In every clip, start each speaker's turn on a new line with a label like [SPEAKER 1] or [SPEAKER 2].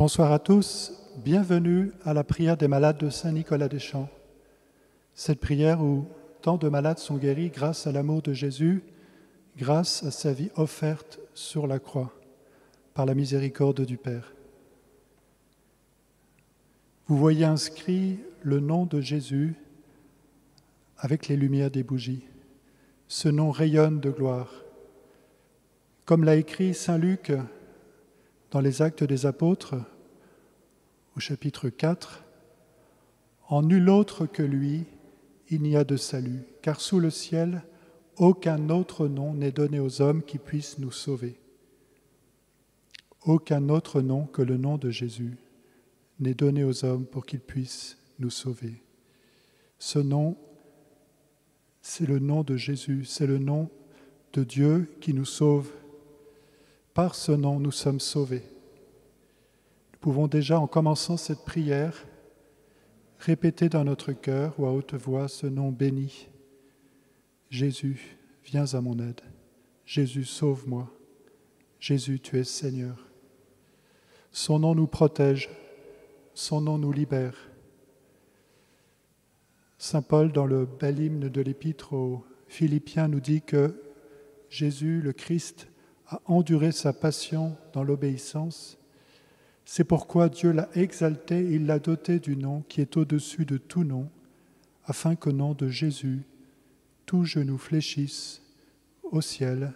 [SPEAKER 1] Bonsoir à tous, bienvenue à la prière des malades de Saint-Nicolas-des-Champs. Cette prière où tant de malades sont guéris grâce à l'amour de Jésus, grâce à sa vie offerte sur la croix, par la miséricorde du Père. Vous voyez inscrit le nom de Jésus avec les lumières des bougies. Ce nom rayonne de gloire. Comme l'a écrit Saint Luc dans les Actes des Apôtres, au chapitre 4, « En nul autre que lui, il n'y a de salut, car sous le ciel, aucun autre nom n'est donné aux hommes qui puissent nous sauver. » Aucun autre nom que le nom de Jésus n'est donné aux hommes pour qu'ils puissent nous sauver. Ce nom, c'est le nom de Jésus, c'est le nom de Dieu qui nous sauve. Par ce nom, nous sommes sauvés. Nous pouvons déjà, en commençant cette prière, répéter dans notre cœur ou à haute voix ce nom béni. Jésus, viens à mon aide. Jésus, sauve-moi. Jésus, tu es Seigneur. Son nom nous protège, son nom nous libère. Saint Paul, dans le bel hymne de l'Épître aux Philippiens, nous dit que Jésus, le Christ, a enduré sa passion dans l'obéissance. C'est pourquoi Dieu l'a exalté, il l'a doté du nom qui est au-dessus de tout nom, afin qu'au nom de Jésus, tout genou fléchisse au ciel,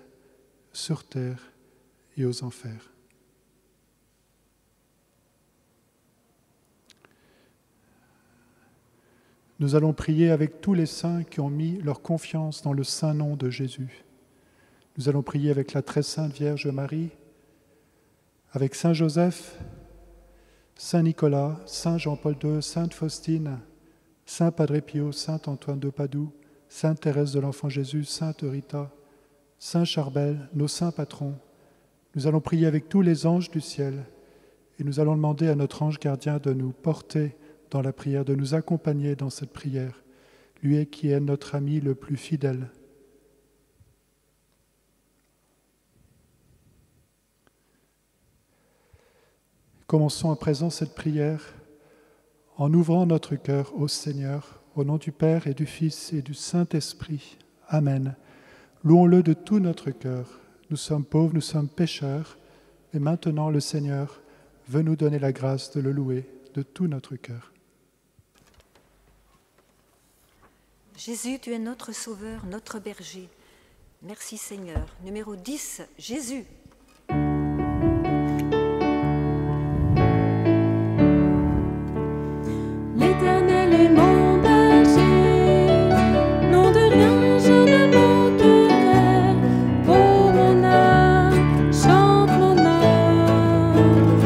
[SPEAKER 1] sur terre et aux enfers. Nous allons prier avec tous les saints qui ont mis leur confiance dans le saint nom de Jésus. Nous allons prier avec la très sainte Vierge Marie, avec Saint Joseph, Saint Nicolas, Saint Jean-Paul II, Sainte Faustine, Saint Padre Pio, Saint Antoine de Padoue, Sainte Thérèse de l'Enfant Jésus, Sainte Rita, Saint Charbel, nos saints patrons. Nous allons prier avec tous les anges du ciel et nous allons demander à notre ange gardien de nous porter dans la prière, de nous accompagner dans cette prière, lui qui est notre ami le plus fidèle. Commençons à présent cette prière en ouvrant notre cœur au Seigneur, au nom du Père et du Fils et du Saint-Esprit. Amen. Louons-le de tout notre cœur. Nous sommes pauvres, nous sommes pécheurs, et maintenant le Seigneur veut nous donner la grâce de le louer de tout notre cœur.
[SPEAKER 2] Jésus, tu es notre Sauveur, notre berger. Merci Seigneur. Numéro 10, Jésus.
[SPEAKER 3] L'Éternel est mon berger, non de rien je ne manquerai. Oh mon âme, chante mon âme,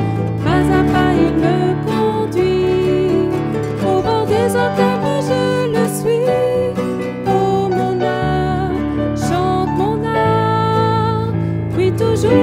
[SPEAKER 3] pas à pas il me conduit, au bord des eaux calmes je le suis. Oh mon âme, chante mon âme, oui toujours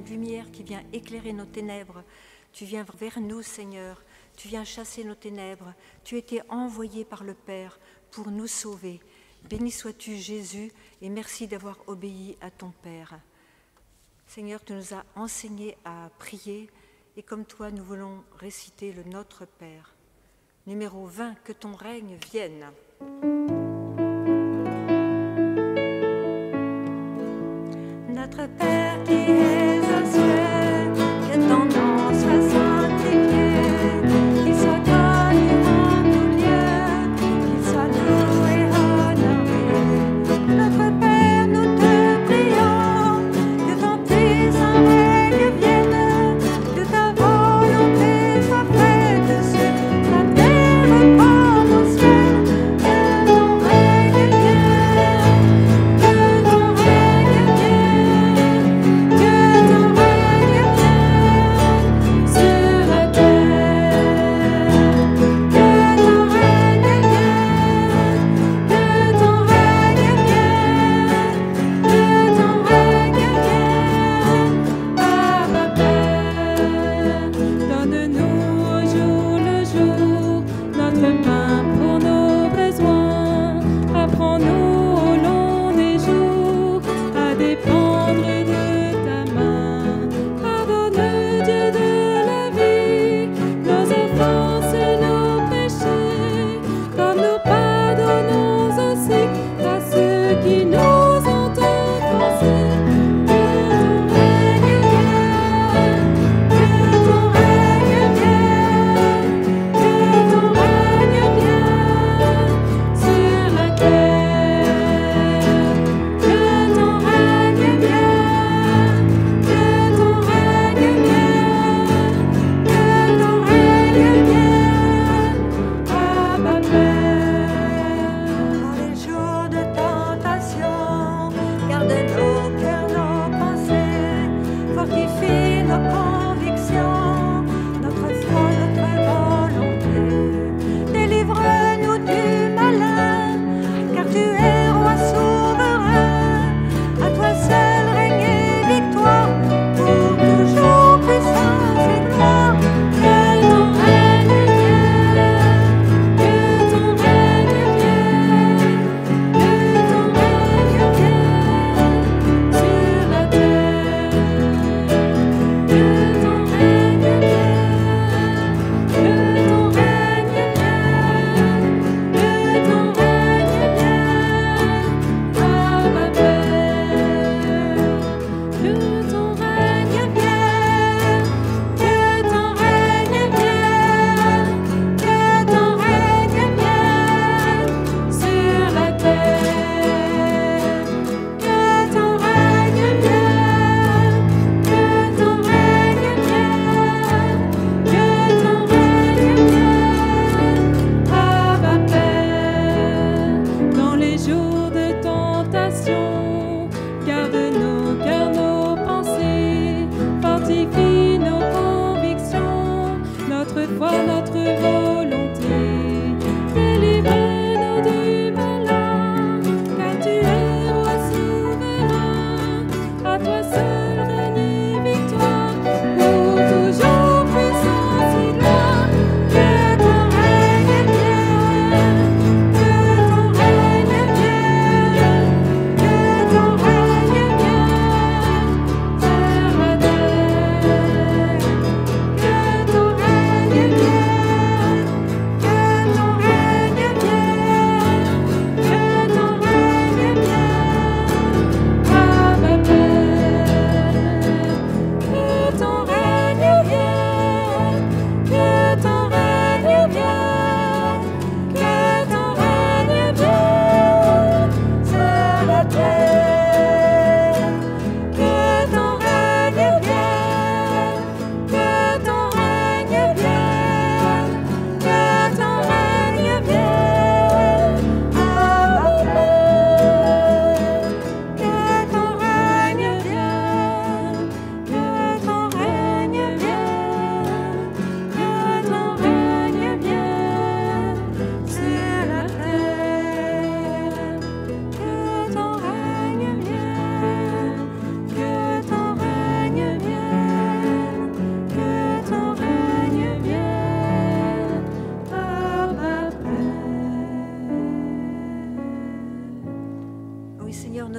[SPEAKER 2] lumière qui vient éclairer nos ténèbres. Tu viens vers nous, Seigneur. Tu viens chasser nos ténèbres. Tu étais envoyé par le Père pour nous sauver. Béni sois-tu, Jésus, et merci d'avoir obéi à ton Père. Seigneur, tu nous as enseigné à prier, et comme toi, nous voulons réciter le Notre Père. Numéro 20, que ton règne vienne. Notre Père qui es aux cieux, que ton nom soit sanctifié, qu'il soit connu en tout lieu, qu'il soit loué et honoré. Notre Père, nous te prions, que ton puissant règne vienne, que ta volonté soit faite sur la terre comme au ciel, que ton règne vienne, que ton règne vienne, que ton règne vienne sur la terre, que ton règne vienne, que ton règne vienne, que ton règne vienne, Abba Père. Donne-nous au jour le jour notre pain pour nos besoins. Apprends-nous au long des jours à dépendre de ta main. Pardonne, Dieu de la vie, nos offenses et nos péchés, comme nous pardonnons aussi à ceux qui nous ont offensés. Que ton règne vienne, que ton règne vienne sur la terre. Que ton règne vienne, que ton règne vienne, que ton règne vienne, Abba Père. Dans les jours de tentation, garde nos cœurs, nos pensées, fortifie nos convictions, notre foi, notre volonté. Délivre-nous du malin, car tu es roi souverain. À toi seul règne et victoire, pour toujours puissance et gloire. Que ton règne vienne, que ton règne vienne, que ton règne vienne sur la terre. Que ton règne vienne, que ton règne vienne, que ton règne vienne, Abba Père. Que ton règne vienne, que ton règne vienne, que ton règne vienne sur la terre. Que ton règne vienne, que ton règne vienne, que ton règne vienne, Abba Père. Dans les jours de tentation, garde nos cœurs, nos pensées, fortifie nos convictions, notre foi, notre volonté. Délivre-nous du malin, car tu es roi souverain. À toi seul règne et victoire, pour toujours puissance et gloire. Que ton règne vienne, que ton règne vienne, que ton règne vienne sur la terre. Que ton règne vienne,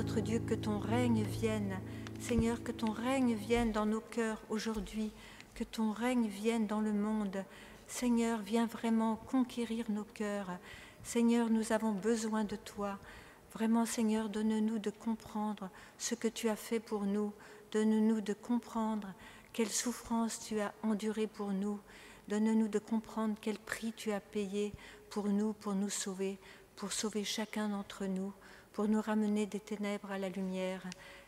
[SPEAKER 2] notre Dieu, que ton règne vienne. Seigneur, que ton règne vienne dans nos cœurs aujourd'hui, que ton règne vienne dans le monde. Seigneur, viens vraiment conquérir nos cœurs. Seigneur, nous avons besoin de toi. Vraiment, Seigneur, donne-nous de comprendre ce que tu as fait pour nous. Donne-nous de comprendre quelle souffrance tu as endurée pour nous. Donne-nous de comprendre quel prix tu as payé pour nous sauver, pour sauver chacun d'entre nous, pour nous ramener des ténèbres à la lumière.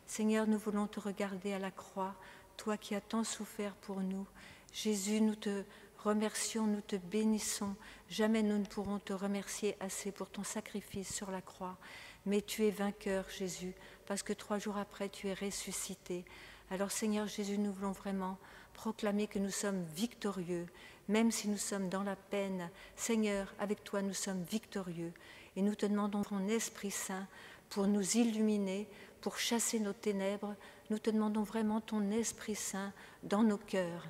[SPEAKER 2] Seigneur, nous voulons te regarder à la croix, toi qui as tant souffert pour nous. Jésus, nous te remercions, nous te bénissons. Jamais nous ne pourrons te remercier assez pour ton sacrifice sur la croix. Mais tu es vainqueur, Jésus, parce que 3 jours après, tu es ressuscité. Alors, Seigneur Jésus, nous voulons vraiment proclamer que nous sommes victorieux, même si nous sommes dans la peine. Seigneur, avec toi, nous sommes victorieux. Et nous te demandons ton Esprit Saint pour nous illuminer, pour chasser nos ténèbres. Nous te demandons vraiment ton Esprit Saint dans nos cœurs.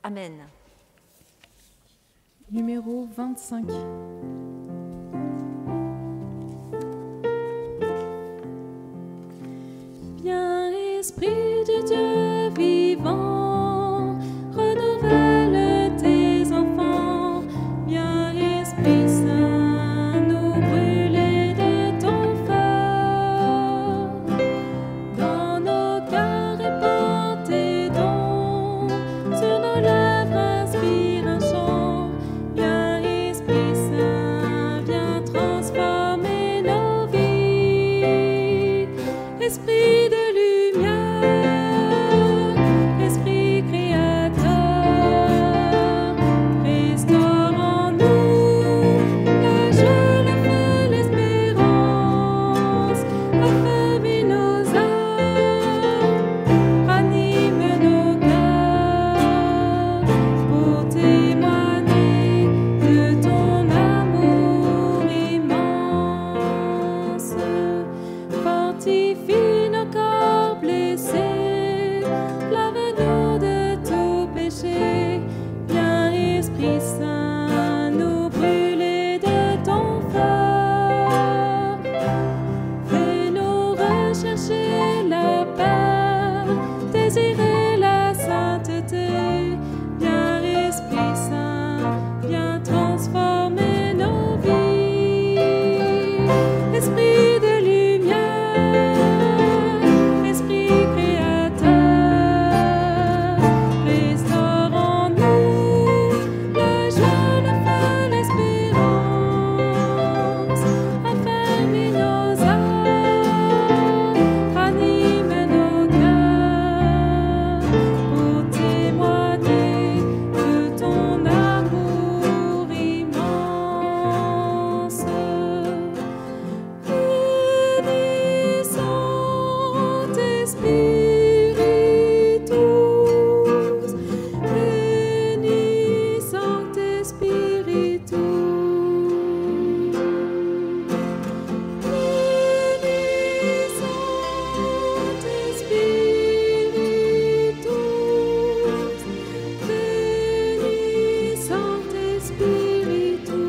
[SPEAKER 2] Amen.
[SPEAKER 3] Numéro 25. Viens, Esprit de Dieu vivant, renouvelle tes enfants. Viens, Esprit Saint, nous brûler de ton feu. Dans nos cœurs répand tes dons, sur nos lèvres inspire un chant. Viens, Esprit Saint, viens transformer nos vies. Esprit de lumière, Esprit créateur, restaure en nous la joie, la foi, l'espérance, affermis nos âmes, ranime nos cœurs, pour témoigner de ton amour immense. Fortifie nos corps blessés, lave-nous de tout péché. Viens, Esprit Saint, nous brûler de ton feu. Fais-nous rechercher la paix, désirer la sainteté. Viens, Esprit Saint, viens transformer nos vies. Esprit de lumière, Esprit créateur, restaure en nous la joie, la foi, l'espérance, affermis nos âmes, ranime nos cœurs, pour témoigner de ton amour immense. Bénis Saint-Espiritus, bénis Saint-Espiritus, bénis Saint-Espiritus, bénis Saint-Espiritus.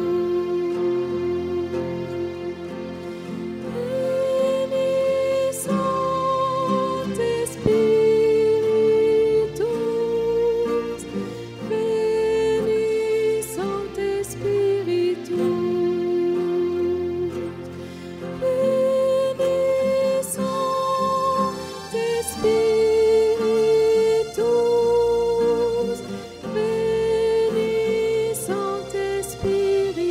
[SPEAKER 3] Bénis Saint-Espiritus, bénis Saint-Espiritus, bénis Saint-Espiritus, bénis Saint-Espiritus.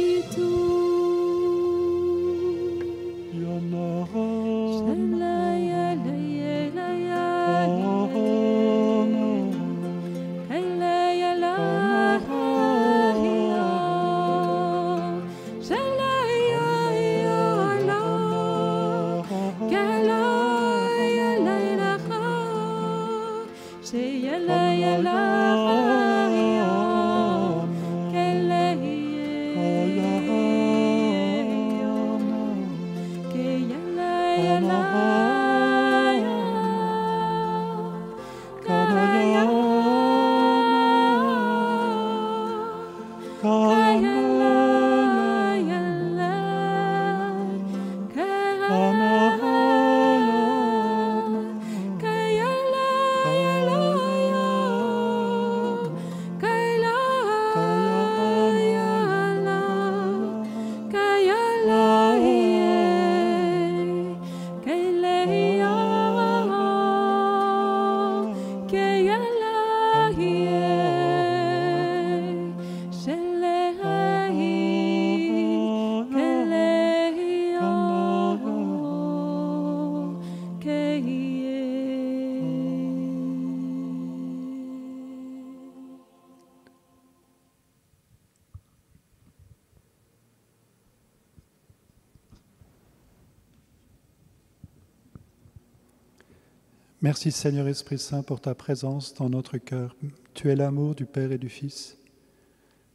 [SPEAKER 1] Merci Seigneur Esprit Saint pour ta présence dans notre cœur. Tu es l'amour du Père et du Fils.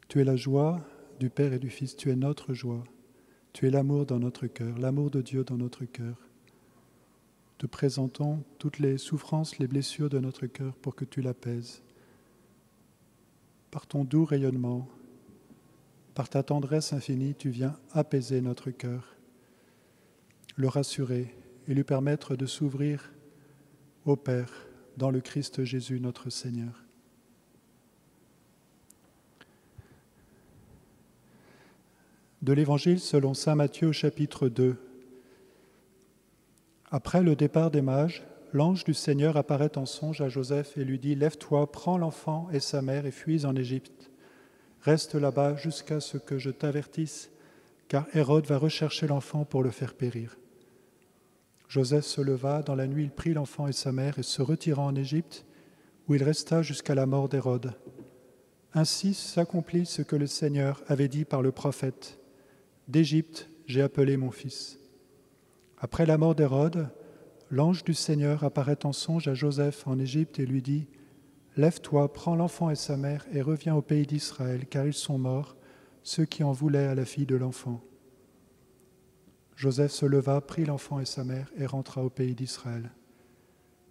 [SPEAKER 1] Tu es la joie du Père et du Fils. Tu es notre joie. Tu es l'amour dans notre cœur, l'amour de Dieu dans notre cœur. Te présentons toutes les souffrances, les blessures de notre cœur pour que tu l'apaises. Par ton doux rayonnement, par ta tendresse infinie, tu viens apaiser notre cœur, le rassurer et lui permettre de s'ouvrir au Père dans le Christ Jésus notre Seigneur. De l'Évangile selon saint Matthieu au chapitre 2. Après le départ des mages, l'ange du Seigneur apparaît en songe à Joseph et lui dit « Lève-toi, prends l'enfant et sa mère et fuis en Égypte. Reste là-bas jusqu'à ce que je t'avertisse, car Hérode va rechercher l'enfant pour le faire périr. » Joseph se leva, dans la nuit il prit l'enfant et sa mère et se retira en Égypte, où il resta jusqu'à la mort d'Hérode. Ainsi s'accomplit ce que le Seigneur avait dit par le prophète. « D'Égypte, j'ai appelé mon fils. » Après la mort d'Hérode, l'ange du Seigneur apparaît en songe à Joseph en Égypte et lui dit « Lève-toi, prends l'enfant et sa mère et reviens au pays d'Israël, car ils sont morts, ceux qui en voulaient à la fille de l'enfant. » Joseph se leva, prit l'enfant et sa mère et rentra au pays d'Israël.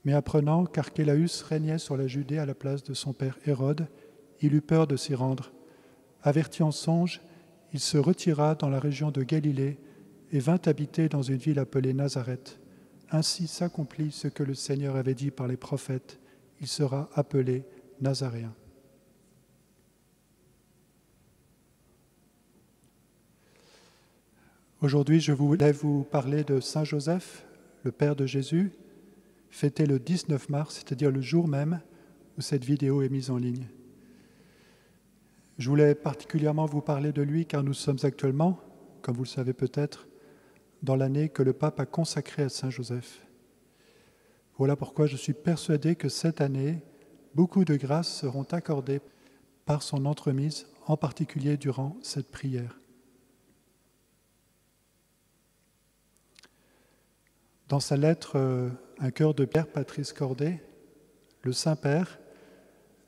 [SPEAKER 1] Mais apprenant qu'Archélaüs régnait sur la Judée à la place de son père Hérode, il eut peur de s'y rendre. Averti en songe, il se retira dans la région de Galilée et vint habiter dans une ville appelée Nazareth. Ainsi s'accomplit ce que le Seigneur avait dit par les prophètes. Il sera appelé Nazaréen. Aujourd'hui, je voulais vous parler de Saint Joseph, le Père de Jésus, fêté le 19 mars, c'est-à-dire le jour même où cette vidéo est mise en ligne. Je voulais particulièrement vous parler de lui car nous sommes actuellement, comme vous le savez peut-être, dans l'année que le pape a consacrée à Saint Joseph. Voilà pourquoi je suis persuadé que cette année, beaucoup de grâces seront accordées par son entremise, en particulier durant cette prière. Dans sa lettre « Un cœur de Pierre », Patrice Cordet, le Saint-Père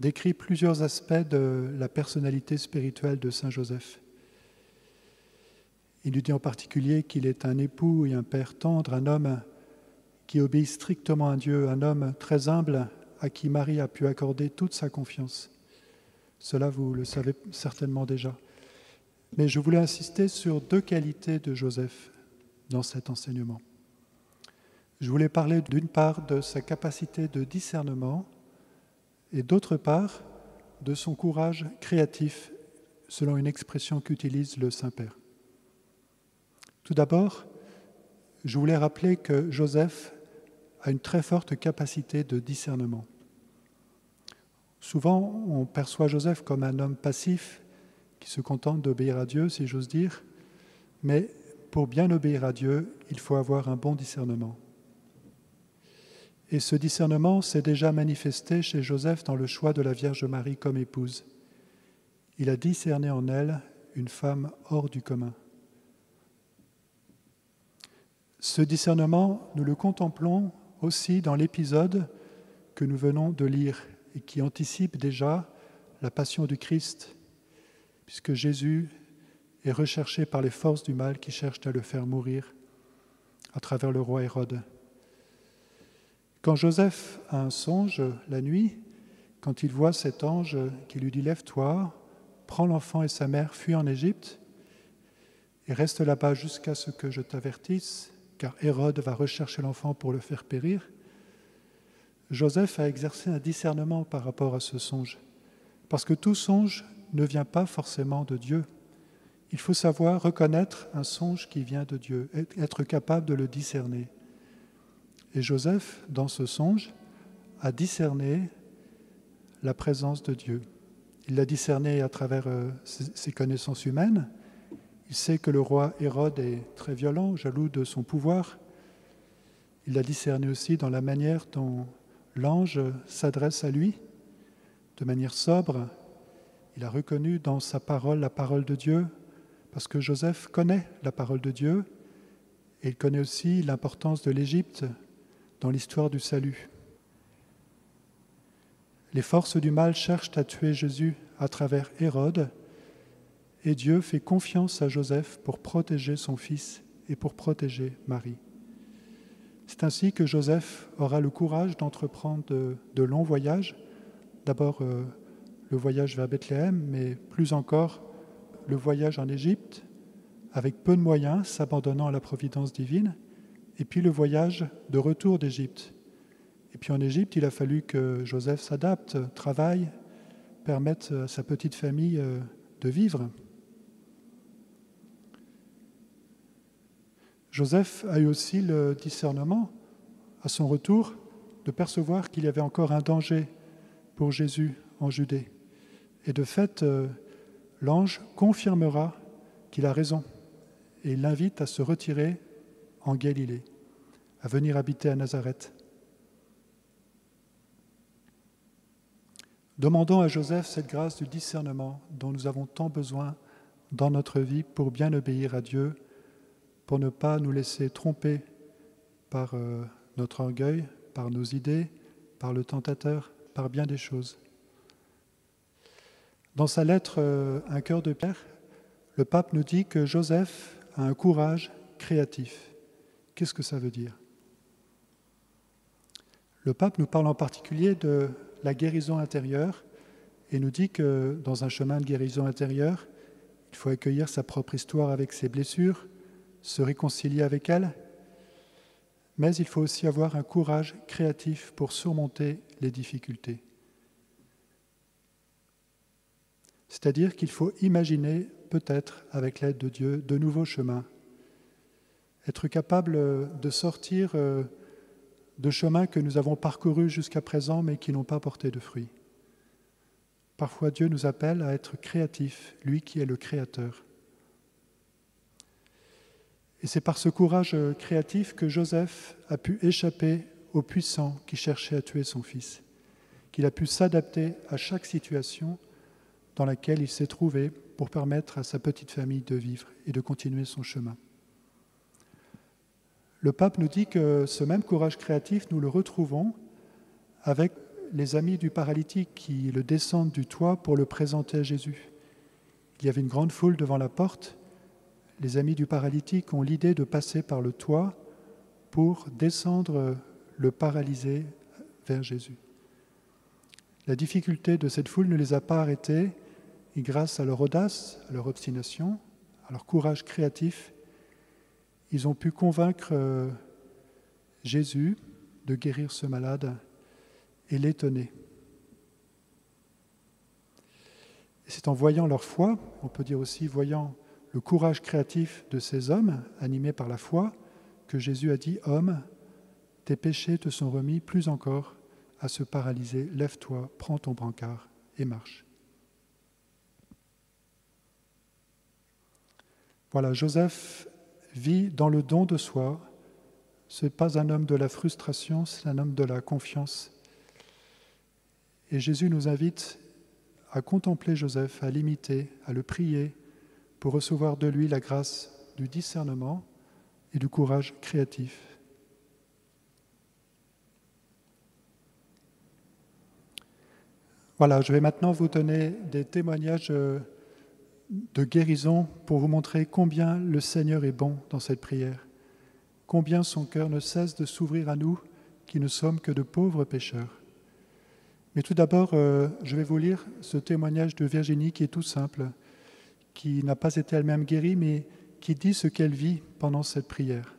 [SPEAKER 1] décrit plusieurs aspects de la personnalité spirituelle de Saint Joseph. Il lui dit en particulier qu'il est un époux et un père tendre, un homme qui obéit strictement à Dieu, un homme très humble à qui Marie a pu accorder toute sa confiance. Cela, vous le savez certainement déjà. Mais je voulais insister sur deux qualités de Joseph dans cet enseignement. Je voulais parler d'une part de sa capacité de discernement et d'autre part de son courage créatif, selon une expression qu'utilise le Saint-Père. Tout d'abord, je voulais rappeler que Joseph a une très forte capacité de discernement. Souvent, on perçoit Joseph comme un homme passif qui se contente d'obéir à Dieu, si j'ose dire, mais pour bien obéir à Dieu, il faut avoir un bon discernement. Et ce discernement s'est déjà manifesté chez Joseph dans le choix de la Vierge Marie comme épouse. Il a discerné en elle une femme hors du commun. Ce discernement, nous le contemplons aussi dans l'épisode que nous venons de lire et qui anticipe déjà la passion du Christ, puisque Jésus est recherché par les forces du mal qui cherchent à le faire mourir à travers le roi Hérode. Quand Joseph a un songe la nuit, quand il voit cet ange qui lui dit « Lève-toi, prends l'enfant et sa mère, fuis en Égypte et reste là-bas jusqu'à ce que je t'avertisse, car Hérode va rechercher l'enfant pour le faire périr », Joseph a exercé un discernement par rapport à ce songe. Parce que tout songe ne vient pas forcément de Dieu. Il faut savoir reconnaître un songe qui vient de Dieu, être capable de le discerner. Et Joseph, dans ce songe, a discerné la présence de Dieu. Il l'a discerné à travers ses connaissances humaines. Il sait que le roi Hérode est très violent, jaloux de son pouvoir. Il l'a discerné aussi dans la manière dont l'ange s'adresse à lui, de manière sobre. Il a reconnu dans sa parole la parole de Dieu, parce que Joseph connaît la parole de Dieu, et il connaît aussi l'importance de l'Égypte dans l'histoire du salut. Les forces du mal cherchent à tuer Jésus à travers Hérode, et Dieu fait confiance à Joseph pour protéger son fils et pour protéger Marie. C'est ainsi que Joseph aura le courage d'entreprendre de longs voyages, d'abord le voyage vers Bethléem, mais plus encore le voyage en Égypte, avec peu de moyens, s'abandonnant à la providence divine, et puis le voyage de retour d'Égypte. Et puis en Égypte, il a fallu que Joseph s'adapte, travaille, permette à sa petite famille de vivre. Joseph a eu aussi le discernement, à son retour, de percevoir qu'il y avait encore un danger pour Jésus en Judée. Et de fait, l'ange confirmera qu'il a raison et il l'invite à se retirer en Galilée, à venir habiter à Nazareth. Demandons à Joseph cette grâce du discernement dont nous avons tant besoin dans notre vie pour bien obéir à Dieu, pour ne pas nous laisser tromper par notre orgueil, par nos idées, par le tentateur, par bien des choses. Dans sa lettre « Un cœur de pierre », le pape nous dit que Joseph a un courage créatif. Qu'est-ce que ça veut dire ? Le pape nous parle en particulier de la guérison intérieure et nous dit que dans un chemin de guérison intérieure, il faut accueillir sa propre histoire avec ses blessures, se réconcilier avec elle, mais il faut aussi avoir un courage créatif pour surmonter les difficultés. C'est-à-dire qu'il faut imaginer, peut-être avec l'aide de Dieu, de nouveaux chemins. Être capable de sortir de chemins que nous avons parcourus jusqu'à présent mais qui n'ont pas porté de fruits. Parfois Dieu nous appelle à être créatifs, lui qui est le Créateur. Et c'est par ce courage créatif que Joseph a pu échapper aux puissants qui cherchaient à tuer son fils, qu'il a pu s'adapter à chaque situation dans laquelle il s'est trouvé pour permettre à sa petite famille de vivre et de continuer son chemin. Le pape nous dit que ce même courage créatif, nous le retrouvons avec les amis du paralytique qui le descendent du toit pour le présenter à Jésus. Il y avait une grande foule devant la porte. Les amis du paralytique ont l'idée de passer par le toit pour descendre le paralysé vers Jésus. La difficulté de cette foule ne les a pas arrêtés et grâce à leur audace, à leur obstination, à leur courage créatif, ils ont pu convaincre Jésus de guérir ce malade et l'étonner. Et c'est en voyant leur foi, on peut dire aussi voyant le courage créatif de ces hommes animés par la foi, que Jésus a dit « Homme, tes péchés te sont remis, plus encore à ce paralysé, lève-toi, prends ton brancard et marche. » Voilà, Joseph vit dans le don de soi. Ce n'est pas un homme de la frustration, c'est un homme de la confiance. Et Jésus nous invite à contempler Joseph, à l'imiter, à le prier pour recevoir de lui la grâce du discernement et du courage créatif. Voilà, je vais maintenant vous donner des témoignages de guérison pour vous montrer combien le Seigneur est bon dans cette prière, combien son cœur ne cesse de s'ouvrir à nous qui ne sommes que de pauvres pécheurs. Mais tout d'abord, je vais vous lire ce témoignage de Virginie qui est tout simple, qui n'a pas été elle-même guérie, mais qui dit ce qu'elle vit pendant cette prière.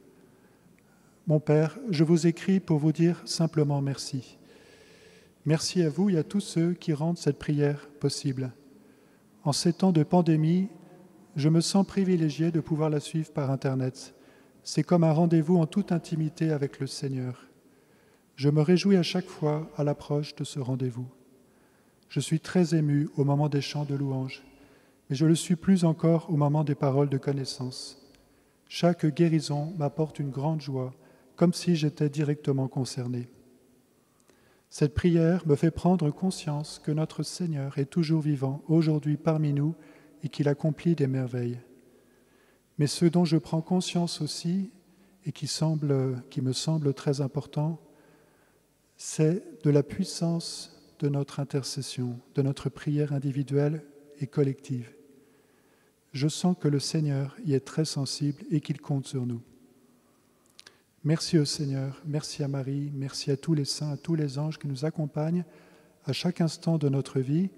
[SPEAKER 1] « Mon Père, je vous écris pour vous dire simplement merci. Merci à vous et à tous ceux qui rendent cette prière possible. En ces temps de pandémie, je me sens privilégié de pouvoir la suivre par Internet. C'est comme un rendez-vous en toute intimité avec le Seigneur. Je me réjouis à chaque fois à l'approche de ce rendez-vous. Je suis très ému au moment des chants de louange, mais je le suis plus encore au moment des paroles de connaissance. Chaque guérison m'apporte une grande joie, comme si j'étais directement concerné. Cette prière me fait prendre conscience que notre Seigneur est toujours vivant aujourd'hui parmi nous et qu'il accomplit des merveilles. Mais ce dont je prends conscience aussi et qui me semble très important, c'est de la puissance de notre intercession, de notre prière individuelle et collective. Je sens que le Seigneur y est très sensible et qu'il compte sur nous. Merci au Seigneur, merci à Marie, merci à tous les saints, à tous les anges qui nous accompagnent à chaque instant de notre vie,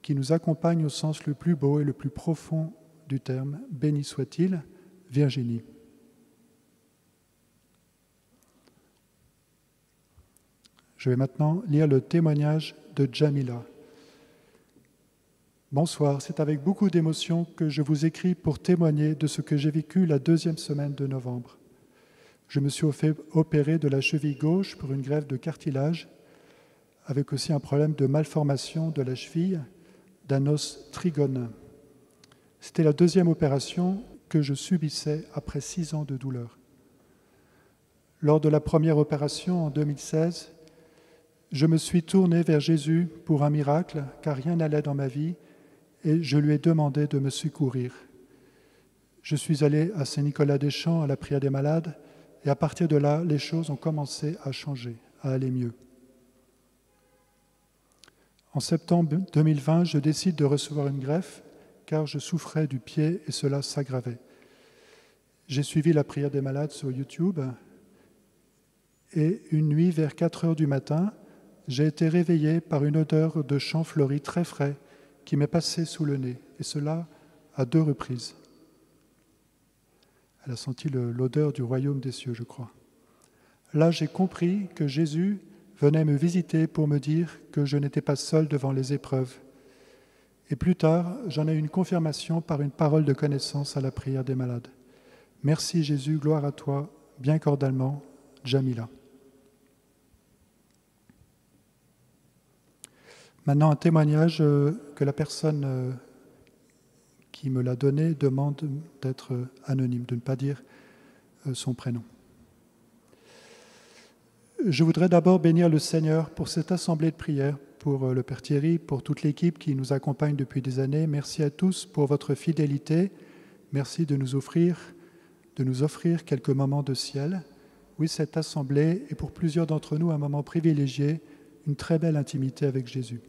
[SPEAKER 1] qui nous accompagnent au sens le plus beau et le plus profond du terme. Béni soit-il, Virginie. Je vais maintenant lire le témoignage de Jamila. Bonsoir, c'est avec beaucoup d'émotion que je vous écris pour témoigner de ce que j'ai vécu la 2e semaine de novembre. Je me suis fait opérer de la cheville gauche pour une greffe de cartilage, avec aussi un problème de malformation de la cheville, d'un os trigone. C'était la 2e opération que je subissais après 6 ans de douleur. Lors de la première opération en 2016, je me suis tourné vers Jésus pour un miracle, car rien n'allait dans ma vie, et je lui ai demandé de me secourir. Je suis allé à Saint-Nicolas-des-Champs, à la prière des malades, et à partir de là, les choses ont commencé à changer, à aller mieux. En septembre 2020, je décide de recevoir une greffe, car je souffrais du pied et cela s'aggravait. J'ai suivi la prière des malades sur YouTube, et une nuit, vers 4 heures du matin, j'ai été réveillé par une odeur de champ fleuri très frais qui m'est passée sous le nez, et cela à 2 reprises. Elle a senti l'odeur du royaume des cieux, je crois. Là, j'ai compris que Jésus venait me visiter pour me dire que je n'étais pas seul devant les épreuves. Et plus tard, j'en ai eu une confirmation par une parole de connaissance à la prière des malades. Merci Jésus, gloire à toi, bien cordialement, Jamila. Maintenant, un témoignage que la personne qui me l'a donné demande d'être anonyme, de ne pas dire son prénom. Je voudrais d'abord bénir le Seigneur pour cette assemblée de prière, pour le Père Thierry, pour toute l'équipe qui nous accompagne depuis des années. Merci à tous pour votre fidélité. Merci de nous offrir quelques moments de ciel. Oui, cette assemblée est pour plusieurs d'entre nous un moment privilégié, une très belle intimité avec Jésus.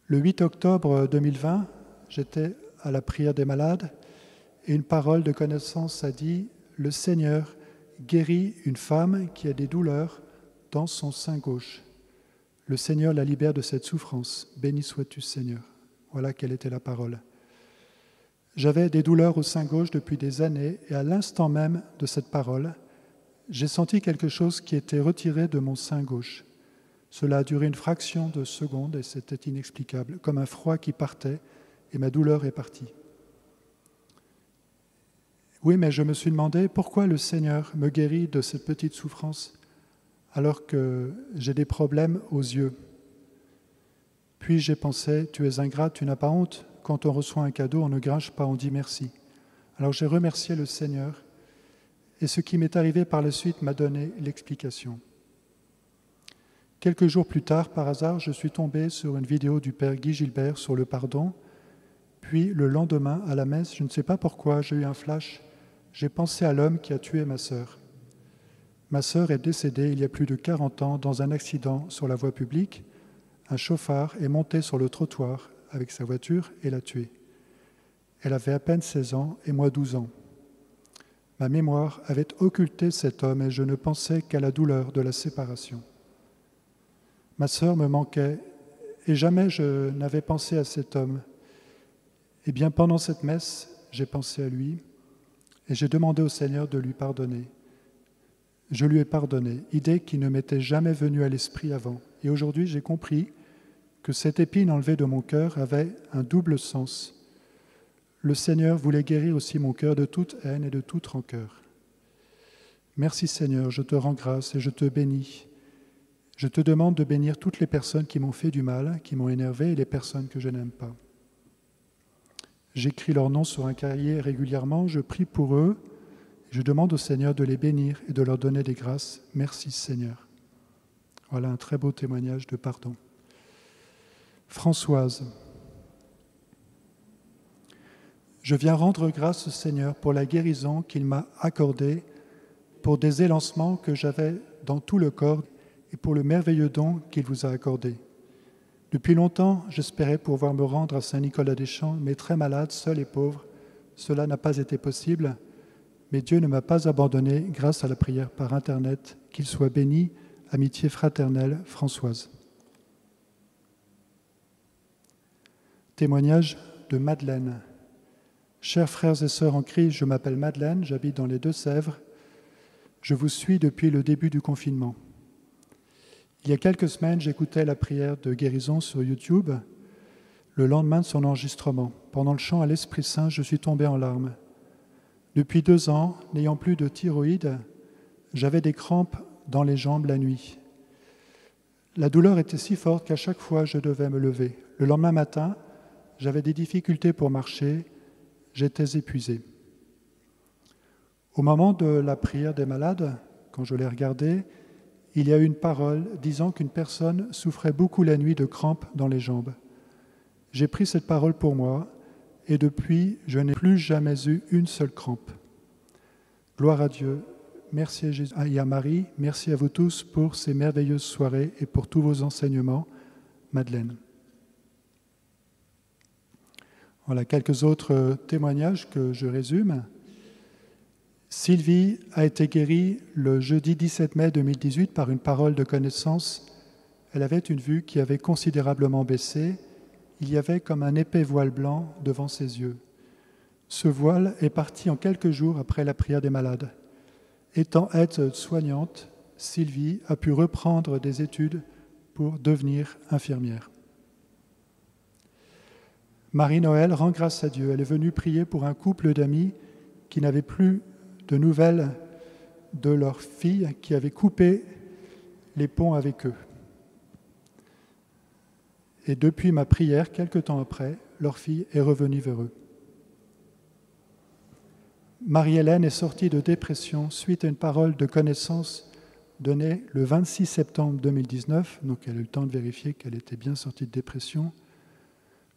[SPEAKER 1] Le 8 octobre 2020, j'étais à la prière des malades et une parole de connaissance a dit « Le Seigneur guérit une femme qui a des douleurs dans son sein gauche. Le Seigneur la libère de cette souffrance. Béni sois-tu, Seigneur. » Voilà quelle était la parole. J'avais des douleurs au sein gauche depuis des années et à l'instant même de cette parole, j'ai senti quelque chose qui était retiré de mon sein gauche. Cela a duré une fraction de seconde et c'était inexplicable, comme un froid qui partait et ma douleur est partie. Oui, mais je me suis demandé pourquoi le Seigneur me guérit de cette petite souffrance alors que j'ai des problèmes aux yeux. Puis j'ai pensé, tu es ingrat, tu n'as pas honte. Quand on reçoit un cadeau, on ne grinche pas, on dit merci. Alors j'ai remercié le Seigneur et ce qui m'est arrivé par la suite m'a donné l'explication. Quelques jours plus tard, par hasard, je suis tombé sur une vidéo du Père Guy Gilbert sur le pardon. Puis, le lendemain, à la messe, je ne sais pas pourquoi, j'ai eu un flash. J'ai pensé à l'homme qui a tué ma sœur. Ma sœur est décédée il y a plus de 40 ans dans un accident sur la voie publique. Un chauffard est monté sur le trottoir avec sa voiture et l'a tuée. Elle avait à peine 16 ans et moi 12 ans. Ma mémoire avait occulté cet homme et je ne pensais qu'à la douleur de la séparation. Ma sœur me manquait et jamais je n'avais pensé à cet homme. Eh bien, pendant cette messe, j'ai pensé à lui et j'ai demandé au Seigneur de lui pardonner. Je lui ai pardonné, idée qui ne m'était jamais venue à l'esprit avant. Et aujourd'hui, j'ai compris que cette épine enlevée de mon cœur avait un double sens. Le Seigneur voulait guérir aussi mon cœur de toute haine et de toute rancœur. Merci Seigneur, je te rends grâce et je te bénis. Je te demande de bénir toutes les personnes qui m'ont fait du mal, qui m'ont énervé et les personnes que je n'aime pas. J'écris leurs noms sur un cahier régulièrement, je prie pour eux, je demande au Seigneur de les bénir et de leur donner des grâces. Merci Seigneur. Voilà un très beau témoignage de pardon. Françoise. Je viens rendre grâce au Seigneur pour la guérison qu'il m'a accordée, pour des élancements que j'avais dans tout le corps, et pour le merveilleux don qu'il vous a accordé. Depuis longtemps, j'espérais pouvoir me rendre à Saint-Nicolas-des-Champs, mais très malade, seul et pauvre. Cela n'a pas été possible, mais Dieu ne m'a pas abandonné grâce à la prière par Internet. Qu'il soit béni, amitié fraternelle, Françoise. Témoignage de Madeleine. Chers frères et sœurs en Christ, je m'appelle Madeleine, j'habite dans les Deux-Sèvres. Je vous suis depuis le début du confinement. Il y a quelques semaines, j'écoutais la prière de guérison sur YouTube, le lendemain de son enregistrement. Pendant le chant à l'Esprit Saint, je suis tombé en larmes. Depuis 2 ans, n'ayant plus de thyroïde, j'avais des crampes dans les jambes la nuit. La douleur était si forte qu'à chaque fois, je devais me lever. Le lendemain matin, j'avais des difficultés pour marcher, j'étais épuisé. Au moment de la prière des malades, quand je l'ai regardée, il y a eu une parole disant qu'une personne souffrait beaucoup la nuit de crampes dans les jambes. J'ai pris cette parole pour moi et depuis, je n'ai plus jamais eu une seule crampe. Gloire à Dieu, merci à Jésus et à Marie, merci à vous tous pour ces merveilleuses soirées et pour tous vos enseignements. Madeleine. Voilà quelques autres témoignages que je résume. Sylvie a été guérie le jeudi 17 mai 2018 par une parole de connaissance. Elle avait une vue qui avait considérablement baissé. Il y avait comme un épais voile blanc devant ses yeux. Ce voile est parti en quelques jours après la prière des malades. Étant aide-soignante, Sylvie a pu reprendre des études pour devenir infirmière. Marie-Noël rend grâce à Dieu. Elle est venue prier pour un couple d'amis qui n'avaient plus de nouvelles de leur fille, qui avait coupé les ponts avec eux. Et depuis ma prière, quelque temps après, leur fille est revenue vers eux. Marie-Hélène est sortie de dépression suite à une parole de connaissance donnée le 26 septembre 2019, donc elle a eu le temps de vérifier qu'elle était bien sortie de dépression.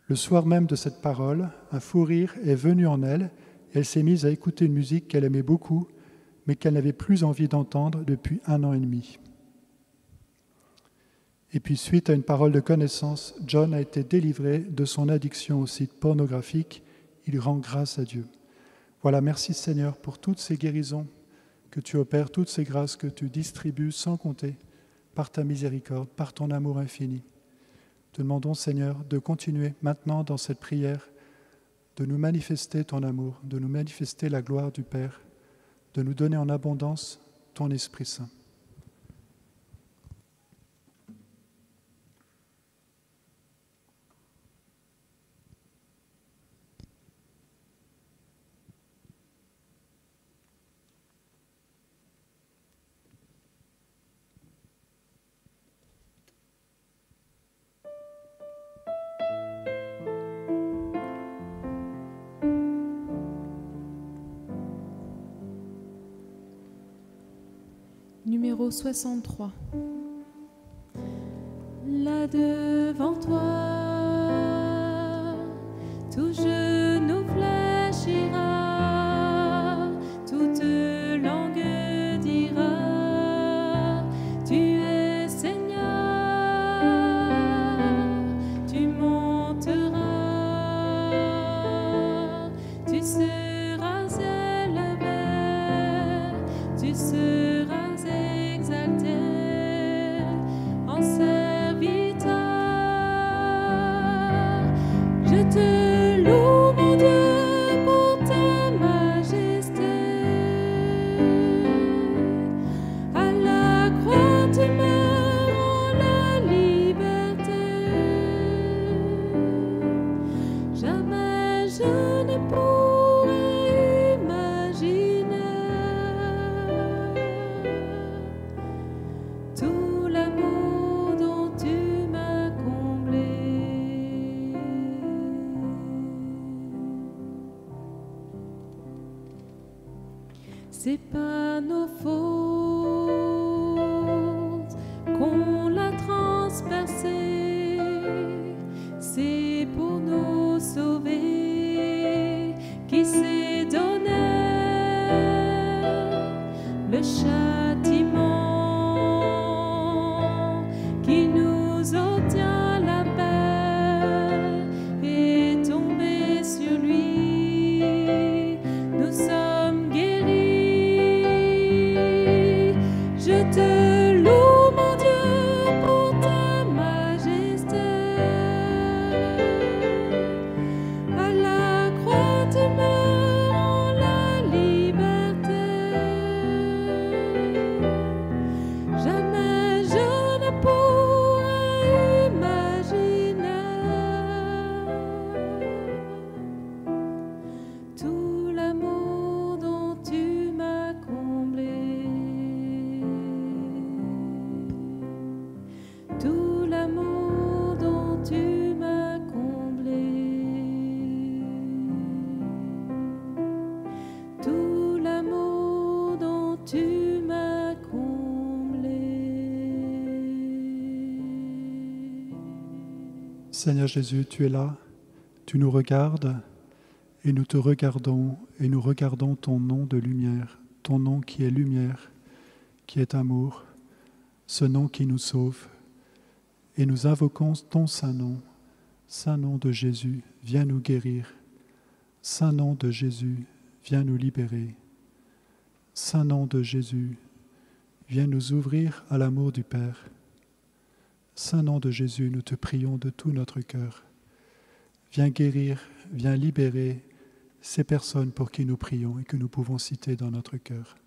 [SPEAKER 1] Le soir même de cette parole, un fou rire est venu en elle. Elle s'est mise à écouter une musique qu'elle aimait beaucoup, mais qu'elle n'avait plus envie d'entendre depuis 1 an et demi. Et puis, suite à une parole de connaissance, John a été délivré de son addiction au site pornographique. Il rend grâce à Dieu. Voilà, merci Seigneur pour toutes ces guérisons que tu opères, toutes ces grâces que tu distribues sans compter par ta miséricorde, par ton amour infini. Te demandons, Seigneur, de continuer maintenant dans cette prière, de nous manifester ton amour, de nous manifester la gloire du Père, de nous donner en abondance ton Esprit Saint.
[SPEAKER 3] Numéro 63. Là devant toi, tout genou fléchira, toute langue dira, tu es Seigneur, tu monteras, tu seras élevé, tu seras exalté en serviteur. Je te loue, mon Dieu, pour ta majesté. À la croix, tu me rends la liberté. Jamais je ne pourrais imaginer tout l'amour dont tu m'as comblé. C'est pas nos fautes qu'on l'a transpercé, c'est pour nous sauver qui s'est donné le châtiment
[SPEAKER 1] Seigneur Jésus, tu es là, tu nous regardes et nous te regardons et nous regardons ton nom de lumière, ton nom qui est lumière, qui est amour, ce nom qui nous sauve. Et nous invoquons ton saint nom de Jésus, viens nous guérir. Saint nom de Jésus, viens nous libérer. Saint nom de Jésus, viens nous ouvrir à l'amour du Père. Saint nom de Jésus, nous te prions de tout notre cœur. Viens guérir, viens libérer ces personnes pour qui nous prions et que nous pouvons citer dans notre cœur.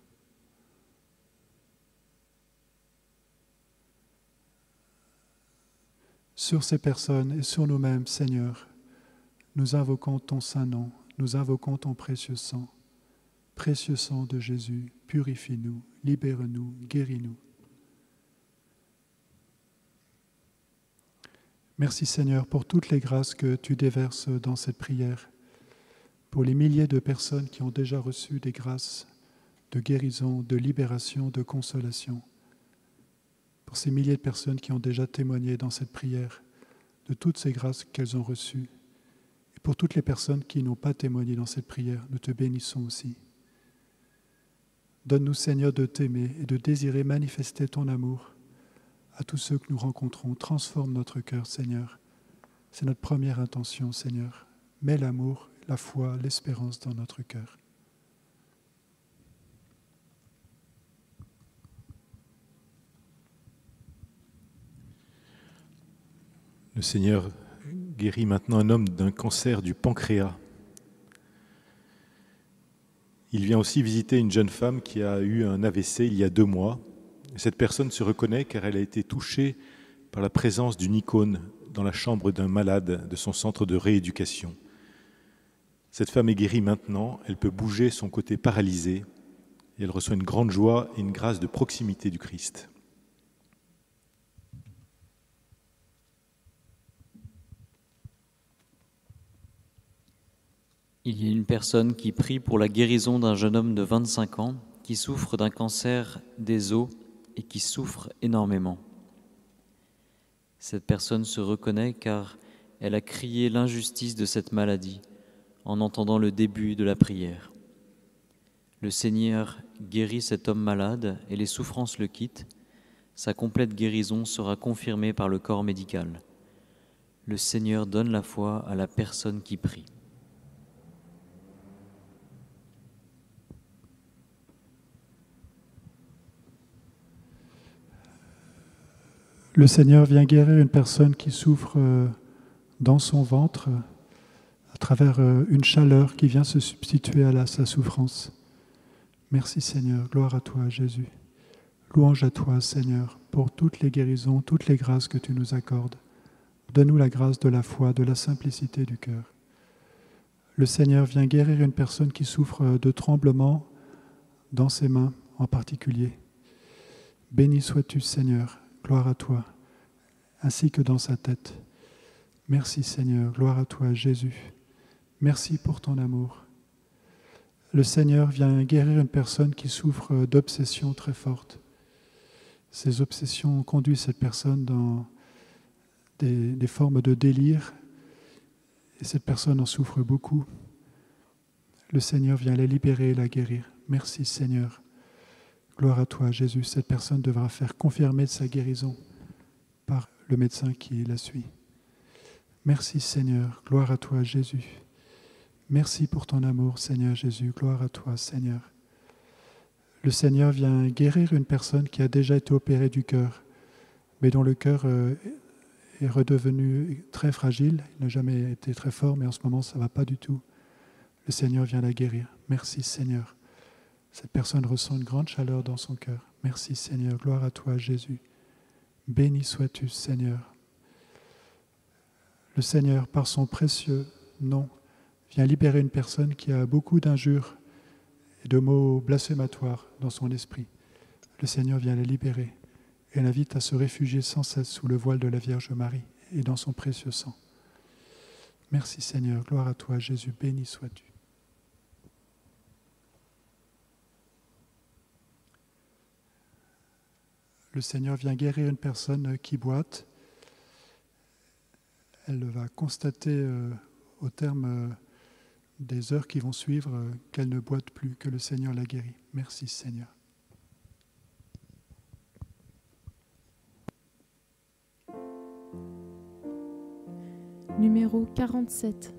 [SPEAKER 1] Sur ces personnes et sur nous-mêmes, Seigneur, nous invoquons ton saint nom, nous invoquons ton précieux sang. Précieux sang de Jésus, purifie-nous, libère-nous, guéris-nous. Merci Seigneur pour toutes les grâces que tu déverses dans cette prière, pour les milliers de personnes qui ont déjà reçu des grâces de guérison, de libération, de consolation, pour ces milliers de personnes qui ont déjà témoigné dans cette prière de toutes ces grâces qu'elles ont reçues, et pour toutes les personnes qui n'ont pas témoigné dans cette prière, nous te bénissons aussi. Donne-nous Seigneur de t'aimer et de désirer manifester ton amour à tous ceux que nous rencontrons. Transforme notre cœur, Seigneur. C'est notre première intention, Seigneur. Mets l'amour, la foi, l'espérance dans notre cœur.
[SPEAKER 4] Le Seigneur guérit maintenant un homme d'un cancer du pancréas. Il vient aussi visiter une jeune femme qui a eu un AVC il y a 2 mois. Cette personne se reconnaît car elle a été touchée par la présence d'une icône dans la chambre d'un malade de son centre de rééducation. Cette femme est guérie maintenant, elle peut bouger son côté paralysé et elle reçoit une grande joie et une grâce de proximité du Christ.
[SPEAKER 5] Il y a une personne qui prie pour la guérison d'un jeune homme de 25 ans qui souffre d'un cancer des os et qui souffre énormément. Cette personne se reconnaît car elle a crié l'injustice de cette maladie en entendant le début de la prière. Le Seigneur guérit cet homme malade et les souffrances le quittent. Sa complète guérison sera confirmée par le corps médical. Le Seigneur donne la foi à la personne qui prie.
[SPEAKER 1] Le Seigneur vient guérir une personne qui souffre dans son ventre à travers une chaleur qui vient se substituer à sa souffrance. Merci Seigneur, gloire à toi Jésus. Louange à toi Seigneur pour toutes les guérisons, toutes les grâces que tu nous accordes. Donne-nous la grâce de la foi, de la simplicité du cœur. Le Seigneur vient guérir une personne qui souffre de tremblements dans ses mains en particulier. Béni sois-tu Seigneur. Gloire à toi, ainsi que dans sa tête. Merci Seigneur, gloire à toi Jésus. Merci pour ton amour. Le Seigneur vient guérir une personne qui souffre d'obsessions très fortes. Ces obsessions conduisent cette personne dans des formes de délire, et cette personne en souffre beaucoup. Le Seigneur vient la libérer et la guérir. Merci Seigneur. Gloire à toi, Jésus. Cette personne devra faire confirmer sa guérison par le médecin qui la suit. Merci, Seigneur. Gloire à toi, Jésus. Merci pour ton amour, Seigneur Jésus. Gloire à toi, Seigneur. Le Seigneur vient guérir une personne qui a déjà été opérée du cœur, mais dont le cœur est redevenu très fragile. Il n'a jamais été très fort, mais en ce moment, ça ne va pas du tout. Le Seigneur vient la guérir. Merci, Seigneur. Cette personne ressent une grande chaleur dans son cœur. Merci Seigneur, gloire à toi Jésus. Béni sois-tu Seigneur. Le Seigneur, par son précieux nom, vient libérer une personne qui a beaucoup d'injures et de mots blasphématoires dans son esprit. Le Seigneur vient la libérer et l'invite à se réfugier sans cesse sous le voile de la Vierge Marie et dans son précieux sang. Merci Seigneur, gloire à toi Jésus, béni sois-tu. Le Seigneur vient guérir une personne qui boite. elle va constater au terme des heures qui vont suivre qu'elle ne boite plus, que le Seigneur l'a guérie. Merci Seigneur.
[SPEAKER 3] Numéro 47.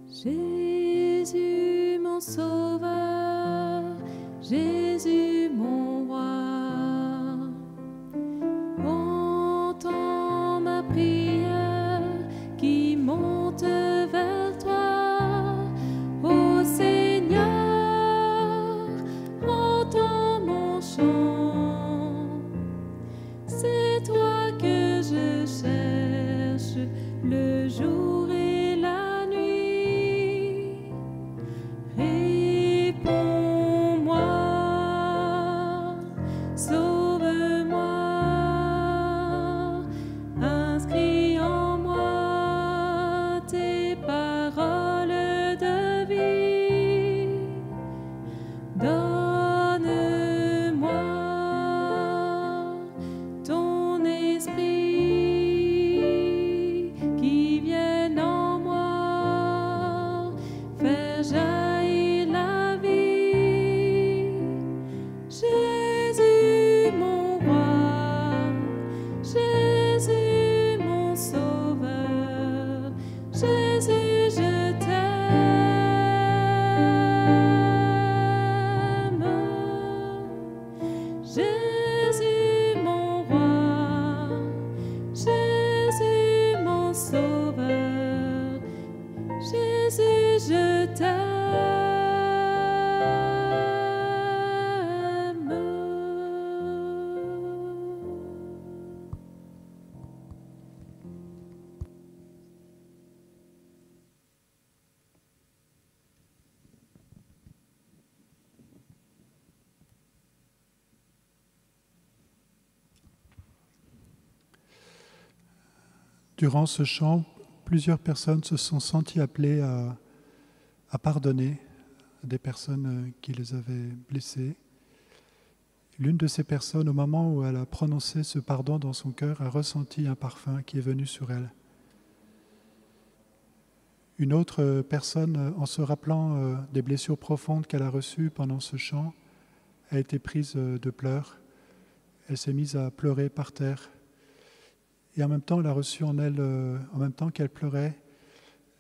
[SPEAKER 3] Jésus mon sauveur, Jésus mon roi, entends ma prière qui monte vers toi, ô Seigneur, entends mon chant, c'est toi que je cherche le jour et la nuit. Réponds-moi, sauve-moi, inscris en moi tes paroles de vie. Donne-moi ton esprit qui vienne en moi, faire jaillir la vie. Jésus mon roi, Jésus mon sauveur, Jésus je t'aime. Jésus mon roi, Jésus mon sauveur, Jésus je t'aime.
[SPEAKER 1] Durant ce chant, plusieurs personnes se sont senties appelées à pardonner à des personnes qui les avaient blessées. L'une de ces personnes, au moment où elle a prononcé ce pardon dans son cœur, a ressenti un parfum qui est venu sur elle. Une autre personne, en se rappelant des blessures profondes qu'elle a reçues pendant ce chant, a été prise de pleurs. Elle s'est mise à pleurer par terre. Et en même temps, elle a reçu en elle, en même temps qu'elle pleurait,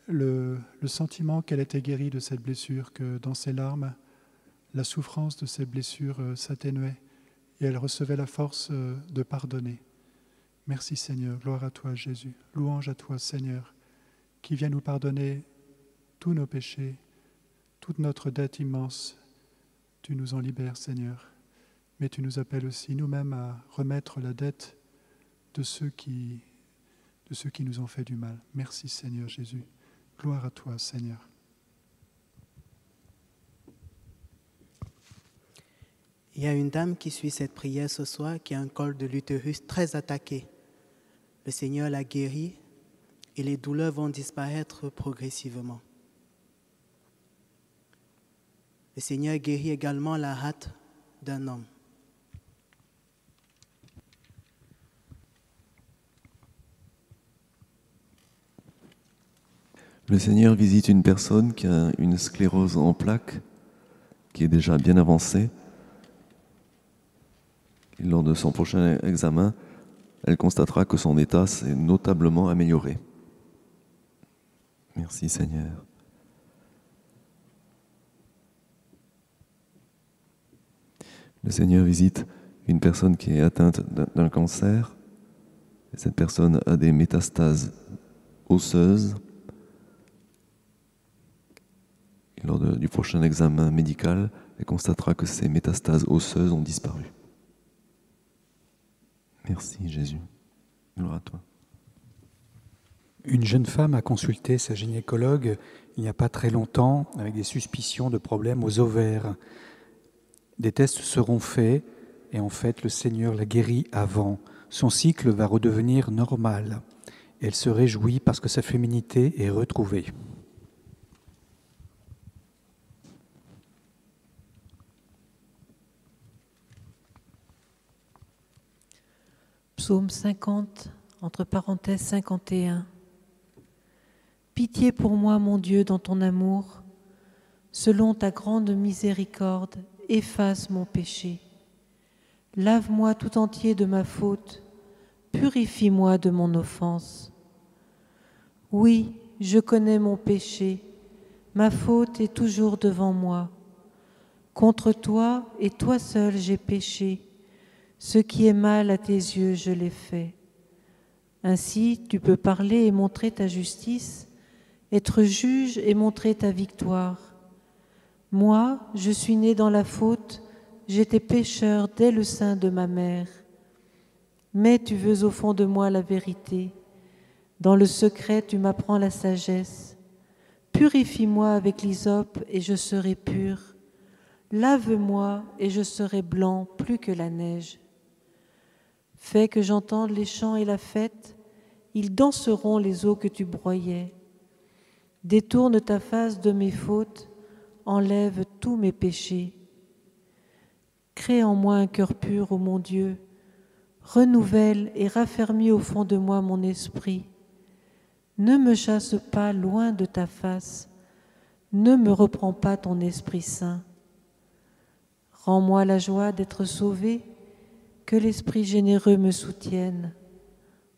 [SPEAKER 1] le sentiment qu'elle était guérie de cette blessure, que dans ses larmes, la souffrance de cette blessure s'atténuait et elle recevait la force de pardonner. Merci Seigneur, gloire à toi Jésus, louange à toi Seigneur, qui viens nous pardonner tous nos péchés, toute notre dette immense. Tu nous en libères Seigneur, mais tu nous appelles aussi nous-mêmes à remettre la dette de ceux qui nous ont fait du mal. Merci Seigneur Jésus. Gloire à toi Seigneur.
[SPEAKER 6] Il y a une dame qui suit cette prière ce soir qui a un col de l'utérus très attaqué. Le Seigneur l'a guérie et les douleurs vont disparaître progressivement. Le Seigneur guérit également la rate d'un homme.
[SPEAKER 7] Le Seigneur visite une personne qui a une sclérose en plaques, qui est déjà bien avancée. Et lors de son prochain examen, elle constatera que son état s'est notablement amélioré. Merci Seigneur. Le Seigneur visite une personne qui est atteinte d'un cancer. Et cette personne a des métastases osseuses. Et lors du prochain examen médical, elle constatera que ces métastases osseuses ont disparu. Merci Jésus. Gloire à toi.
[SPEAKER 8] Une jeune femme a consulté sa gynécologue il n'y a pas très longtemps avec des suspicions de problèmes aux ovaires. Des tests seront faits et en fait le Seigneur l'a guérie avant. Son cycle va redevenir normal. Elle se réjouit parce que sa féminité est retrouvée.
[SPEAKER 9] Psaume 50, entre parenthèses 51. Pitié pour moi, mon Dieu, dans ton amour. Selon ta grande miséricorde, efface mon péché. Lave-moi tout entier de ma faute. Purifie-moi de mon offense. Oui, je connais mon péché. Ma faute est toujours devant moi. Contre toi et toi seul j'ai péché. Ce qui est mal à tes yeux, je l'ai fait. Ainsi, tu peux parler et montrer ta justice, être juge et montrer ta victoire. Moi, je suis né dans la faute, j'étais pécheur dès le sein de ma mère. Mais tu veux au fond de moi la vérité. Dans le secret, tu m'apprends la sagesse. Purifie-moi avec l'hysope et je serai pur. Lave-moi et je serai blanc plus que la neige. Fais que j'entende les chants et la fête, ils danseront les eaux que tu broyais. Détourne ta face de mes fautes, enlève tous mes péchés. Crée en moi un cœur pur, ô mon Dieu, renouvelle et raffermis au fond de moi mon esprit. Ne me chasse pas loin de ta face, ne me reprends pas ton Esprit Saint. Rends-moi la joie d'être sauvé, que l'Esprit généreux me soutienne.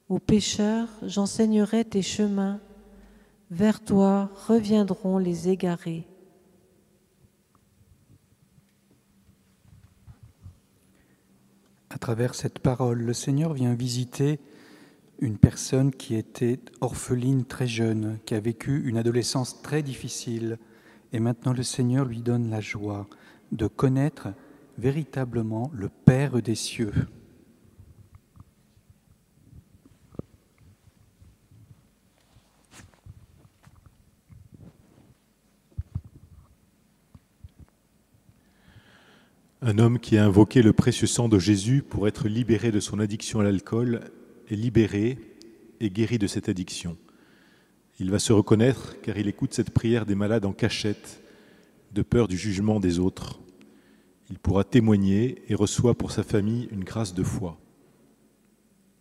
[SPEAKER 9] Aux pécheurs, j'enseignerai tes chemins, vers toi reviendront les égarés.
[SPEAKER 8] À travers cette parole, le Seigneur vient visiter une personne qui était orpheline très jeune, qui a vécu une adolescence très difficile. Et maintenant, le Seigneur lui donne la joie de connaître véritablement le Père des cieux.
[SPEAKER 4] Un homme qui a invoqué le précieux sang de Jésus pour être libéré de son addiction à l'alcool est libéré et guéri de cette addiction. Il va se reconnaître car il écoute cette prière des malades en cachette, de peur du jugement des autres. Il pourra témoigner et reçoit pour sa famille une grâce de foi.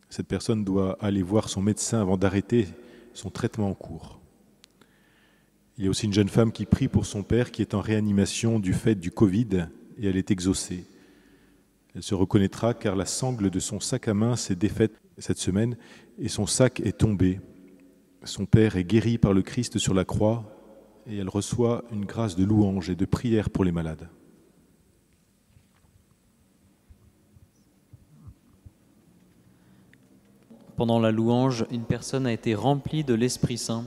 [SPEAKER 4] Cette personne doit aller voir son médecin avant d'arrêter son traitement en cours. Il y a aussi une jeune femme qui prie pour son père qui est en réanimation du fait du Covid et elle est exaucée. Elle se reconnaîtra car la sangle de son sac à main s'est défaite cette semaine et son sac est tombé. Son père est guéri par le Christ sur la croix et elle reçoit une grâce de louange et de prière pour les malades.
[SPEAKER 5] Pendant la louange, une personne a été remplie de l'Esprit Saint.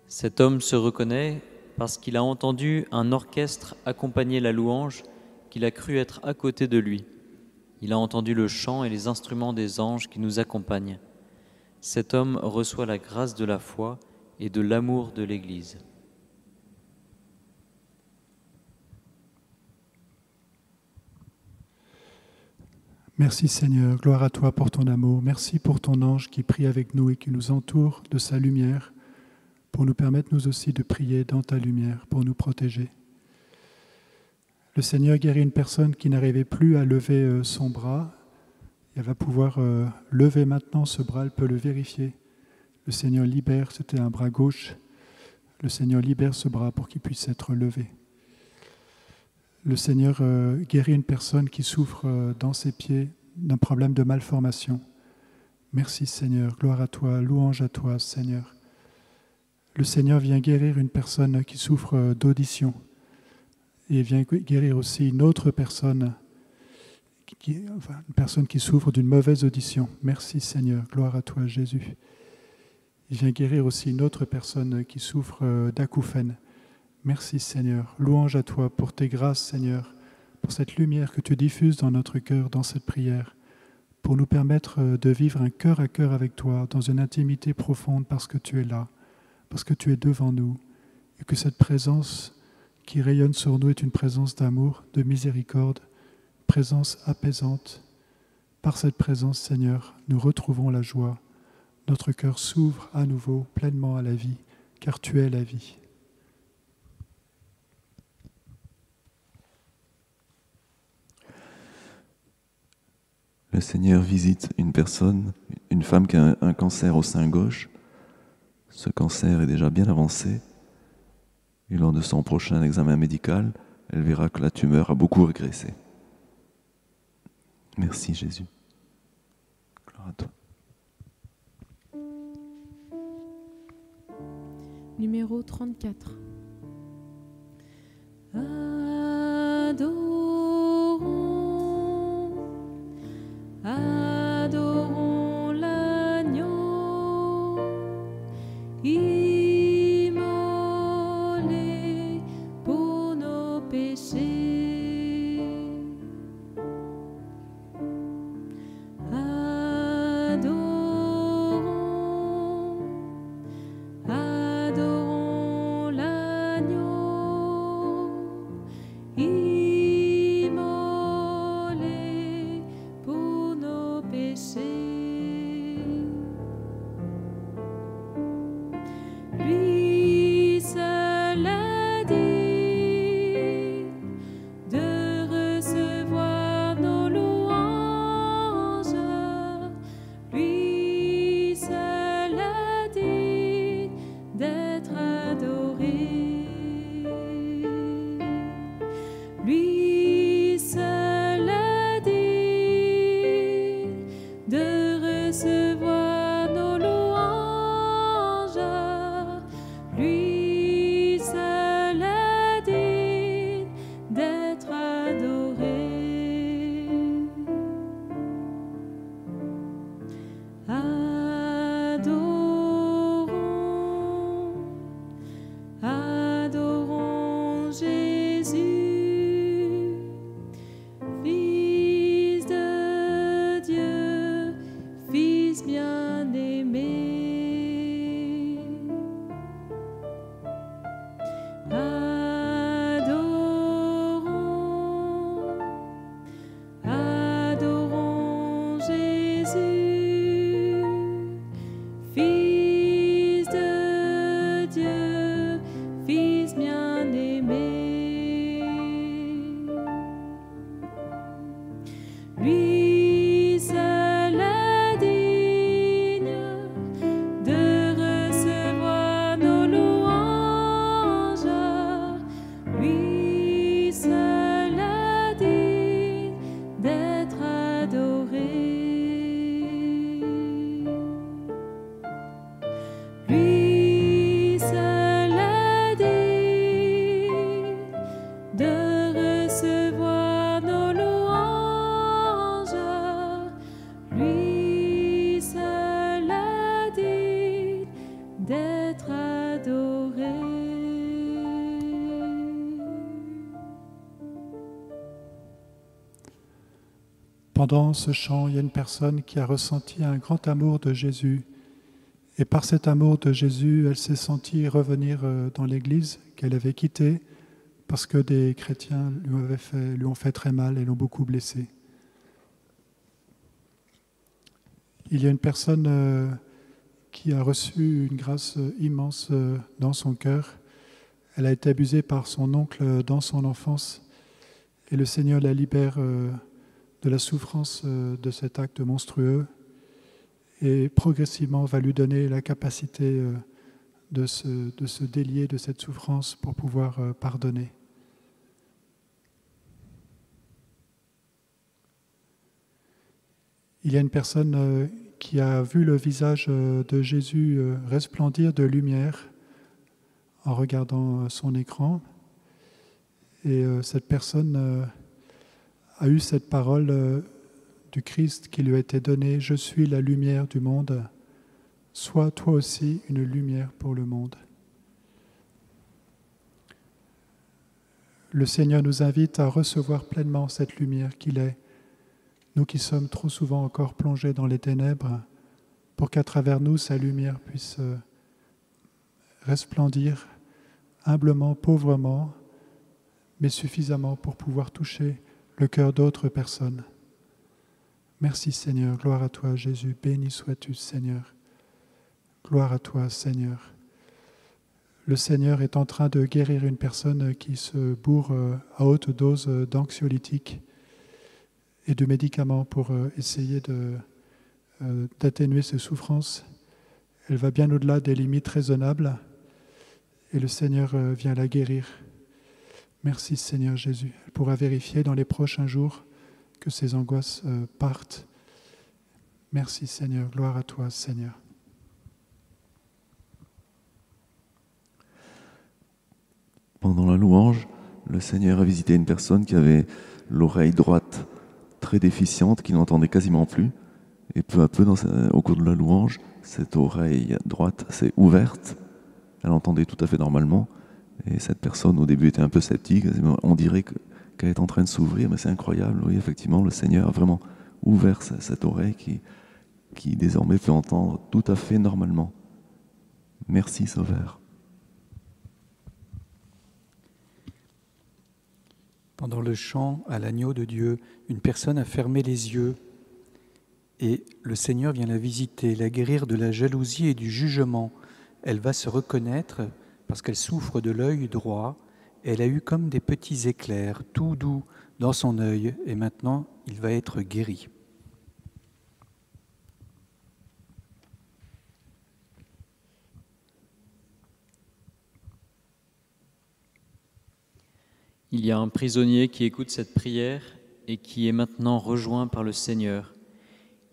[SPEAKER 5] Cet homme se reconnaît parce qu'il a entendu un orchestre accompagner la louange, qu'il a cru être à côté de lui. Il a entendu le chant et les instruments des anges qui nous accompagnent. Cet homme reçoit la grâce de la foi et de l'amour de l'Église.
[SPEAKER 1] Merci Seigneur, gloire à toi pour ton amour. Merci pour ton ange qui prie avec nous et qui nous entoure de sa lumière pour nous permettre nous aussi de prier dans ta lumière, pour nous protéger. Le Seigneur guérit une personne qui n'arrivait plus à lever son bras. Elle va pouvoir lever maintenant ce bras, elle peut le vérifier. Le Seigneur libère, c'était un bras gauche. Le Seigneur libère ce bras pour qu'il puisse être levé. Le Seigneur guérit une personne qui souffre dans ses pieds d'un problème de malformation. Merci Seigneur, gloire à toi, louange à toi Seigneur. Le Seigneur vient guérir une personne qui souffre d'audition et vient guérir aussi une autre personne, une personne qui souffre d'une mauvaise audition. Merci Seigneur, gloire à toi Jésus. Il vient guérir aussi une autre personne qui souffre d'acouphènes. Merci Seigneur, louange à toi pour tes grâces Seigneur, pour cette lumière que tu diffuses dans notre cœur, dans cette prière, pour nous permettre de vivre un cœur à cœur avec toi, dans une intimité profonde parce que tu es là, parce que tu es devant nous, et que cette présence qui rayonne sur nous est une présence d'amour, de miséricorde, présence apaisante. Par cette présence Seigneur, nous retrouvons la joie, notre cœur s'ouvre à nouveau pleinement à la vie, car tu es la vie.
[SPEAKER 7] Le Seigneur visite une personne, une femme qui a un cancer au sein gauche. Ce cancer est déjà bien avancé. Et lors de son prochain examen médical, elle verra que la tumeur a beaucoup régressé. Merci Jésus. Gloire à toi.
[SPEAKER 3] Numéro 34. Adorons l'agneau, immolé pour nos péchés. Adorons l'agneau, immolé pour nos péchés. Lui seul est digne de recevoir nos louanges. Lui seul est digne d'être adoré. Lui seul est digne de recevoir nos louanges. Lui seul est digne d'être adoré. Adorons Jésus, Fils de Dieu, Fils bien-aimé. Adorons Jésus, Fils de Dieu, Fils bien-aimé. Lui seul est digne de recevoir nos louanges. Lui seul est digne d'être adoré. Lui seul est digne de recevoir nos louanges. Lui seul est digne d'être adoré.
[SPEAKER 1] Pendant ce chant, il y a une personne qui a ressenti un grand amour de Jésus. Et par cet amour de Jésus, elle s'est sentie revenir dans l'Église qu'elle avait quittée parce que des chrétiens lui ont fait très mal et l'ont beaucoup blessée. Il y a une personne qui a reçu une grâce immense dans son cœur. Elle a été abusée par son oncle dans son enfance et le Seigneur la libère de la souffrance de cet acte monstrueux et progressivement va lui donner la capacité de se délier de cette souffrance pour pouvoir pardonner. Il y a une personne qui a vu le visage de Jésus resplendir de lumière en regardant son écran. Et cette personne a eu cette parole du Christ qui lui a été donnée « Je suis la lumière du monde, sois toi aussi une lumière pour le monde ». Le Seigneur nous invite à recevoir pleinement cette lumière qu'il est, nous qui sommes trop souvent encore plongés dans les ténèbres, pour qu'à travers nous, sa lumière puisse resplendir humblement, pauvrement, mais suffisamment pour pouvoir toucher le cœur d'autres personnes. Merci Seigneur, gloire à toi Jésus, béni sois-tu Seigneur. Gloire à toi Seigneur. Le Seigneur est en train de guérir une personne qui se bourre à haute dose d'anxiolytiques et de médicaments pour essayer d'atténuer ses souffrances. Elle va bien au-delà des limites raisonnables et le Seigneur vient la guérir. Merci Seigneur Jésus. Elle pourra vérifier dans les prochains jours que ses angoisses partent. Merci Seigneur, gloire à toi Seigneur.
[SPEAKER 7] Pendant la louange, le Seigneur a visité une personne qui avait l'oreille droite très déficiente, qui n'entendait quasiment plus. Et peu à peu, au cours de la louange, cette oreille droite s'est ouverte. Elle entendait tout à fait normalement. Et cette personne, au début, était un peu sceptique. On dirait qu'elle est en train de s'ouvrir, mais c'est incroyable. Oui, effectivement, le Seigneur a vraiment ouvert cette oreille qui désormais peut entendre tout à fait normalement. Merci, Sauveur.
[SPEAKER 8] Pendant le chant à l'agneau de Dieu, une personne a fermé les yeux et le Seigneur vient la visiter, la guérir de la jalousie et du jugement. Elle va se reconnaître parce qu'elle souffre de l'œil droit. Elle a eu comme des petits éclairs tout doux dans son œil et maintenant il va être guéri.
[SPEAKER 5] Il y a un prisonnier qui écoute cette prière et qui est maintenant rejoint par le Seigneur.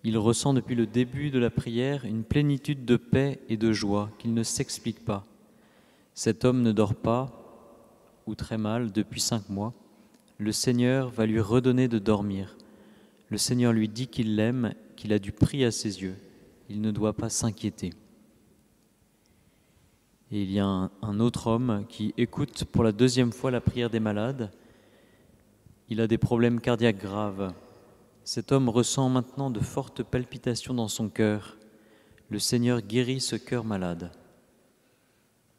[SPEAKER 5] Il ressent depuis le début de la prière une plénitude de paix et de joie qu'il ne s'explique pas. Cet homme ne dort pas, ou très mal, depuis 5 mois. Le Seigneur va lui redonner de dormir. Le Seigneur lui dit qu'il l'aime, qu'il a du prix à ses yeux. Il ne doit pas s'inquiéter. Et il y a un autre homme qui écoute pour la 2e fois la prière des malades. Il a des problèmes cardiaques graves. Cet homme ressent maintenant de fortes palpitations dans son cœur. Le Seigneur guérit ce cœur malade.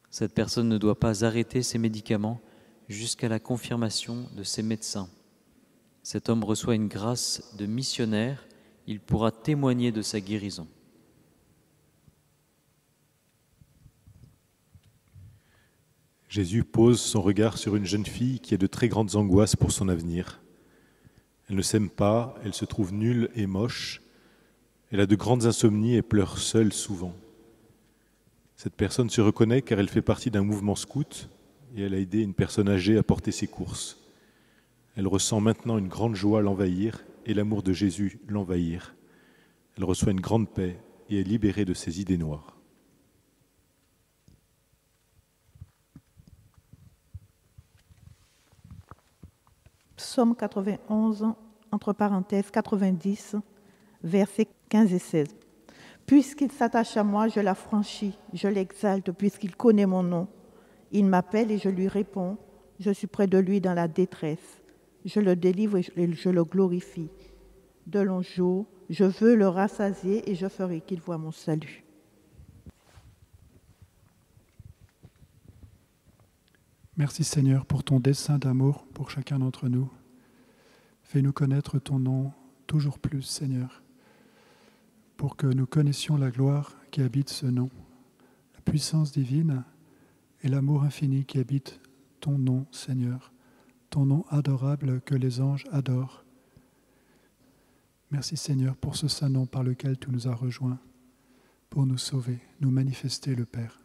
[SPEAKER 5] Cette personne ne doit pas arrêter ses médicaments jusqu'à la confirmation de ses médecins. Cet homme reçoit une grâce de missionnaire. Il pourra témoigner de sa guérison.
[SPEAKER 4] Jésus pose son regard sur une jeune fille qui a de très grandes angoisses pour son avenir. Elle ne s'aime pas, elle se trouve nulle et moche, elle a de grandes insomnies et pleure seule souvent. Cette personne se reconnaît car elle fait partie d'un mouvement scout et elle a aidé une personne âgée à porter ses courses. Elle ressent maintenant une grande joie l'envahir et l'amour de Jésus l'envahir. Elle reçoit une grande paix et est libérée de ses idées noires.
[SPEAKER 10] Psaume 91, entre parenthèses 90, versets 15 et 16. Puisqu'il s'attache à moi, je l'affranchis, je l'exalte, puisqu'il connaît mon nom. Il m'appelle et je lui réponds. Je suis près de lui dans la détresse. Je le délivre et je le glorifie. De longs jours, je veux le rassasier et je ferai qu'il voie mon salut.
[SPEAKER 1] Merci Seigneur pour ton dessein d'amour pour chacun d'entre nous. Fais-nous connaître ton nom toujours plus, Seigneur, pour que nous connaissions la gloire qui habite ce nom, la puissance divine et l'amour infini qui habite ton nom, Seigneur, ton nom adorable que les anges adorent. Merci Seigneur pour ce saint nom par lequel tu nous as rejoints, pour nous sauver, nous manifester le Père.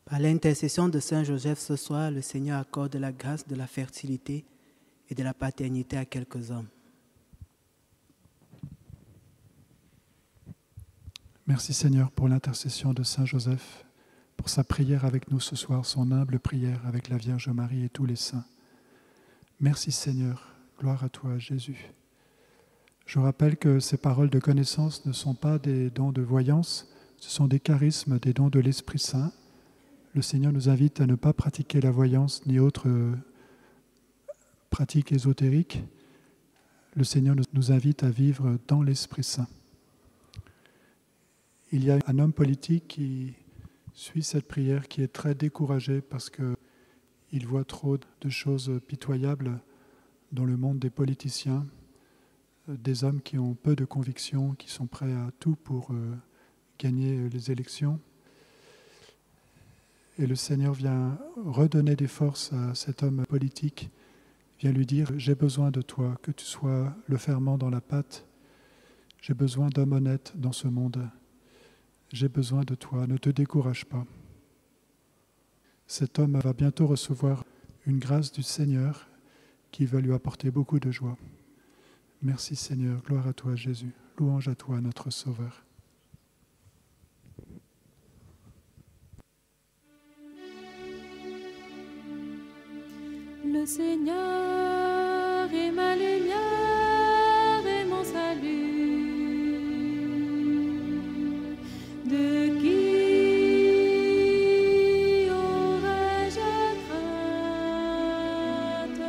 [SPEAKER 6] Par l'intercession de Saint Joseph ce soir, le Seigneur accorde la grâce de la fertilité et de la paternité à quelques hommes.
[SPEAKER 1] Merci Seigneur pour l'intercession de Saint Joseph, pour sa prière avec nous ce soir, son humble prière avec la Vierge Marie et tous les saints. Merci Seigneur, gloire à toi Jésus. Je rappelle que ces paroles de connaissance ne sont pas des dons de voyance, ce sont des charismes, des dons de l'Esprit Saint. Le Seigneur nous invite à ne pas pratiquer la voyance ni autre pratique ésotérique. Le Seigneur nous invite à vivre dans l'Esprit Saint. Il y a un homme politique qui suit cette prière, qui est très découragé parce qu'il voit trop de choses pitoyables dans le monde des politiciens, des hommes qui ont peu de convictions, qui sont prêts à tout pour gagner les élections. Et le Seigneur vient redonner des forces à cet homme politique, vient lui dire « J'ai besoin de toi, que tu sois le ferment dans la pâte. J'ai besoin d'hommes honnêtes dans ce monde. J'ai besoin de toi, ne te décourage pas. » Cet homme va bientôt recevoir une grâce du Seigneur qui va lui apporter beaucoup de joie. Merci Seigneur, gloire à toi Jésus, louange à toi notre Sauveur.
[SPEAKER 3] Le Seigneur est ma lumière et mon salut. De qui aurais-je crainte?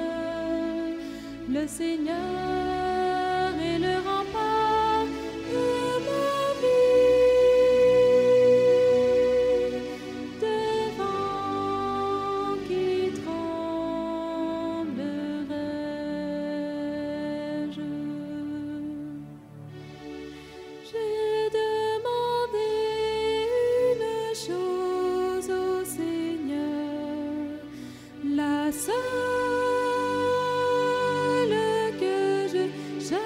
[SPEAKER 3] Le Seigneur est le rempart de ma vie. Devant qui tremblerais-je? J'ai demandé une chose au Seigneur, la seule que je cherche,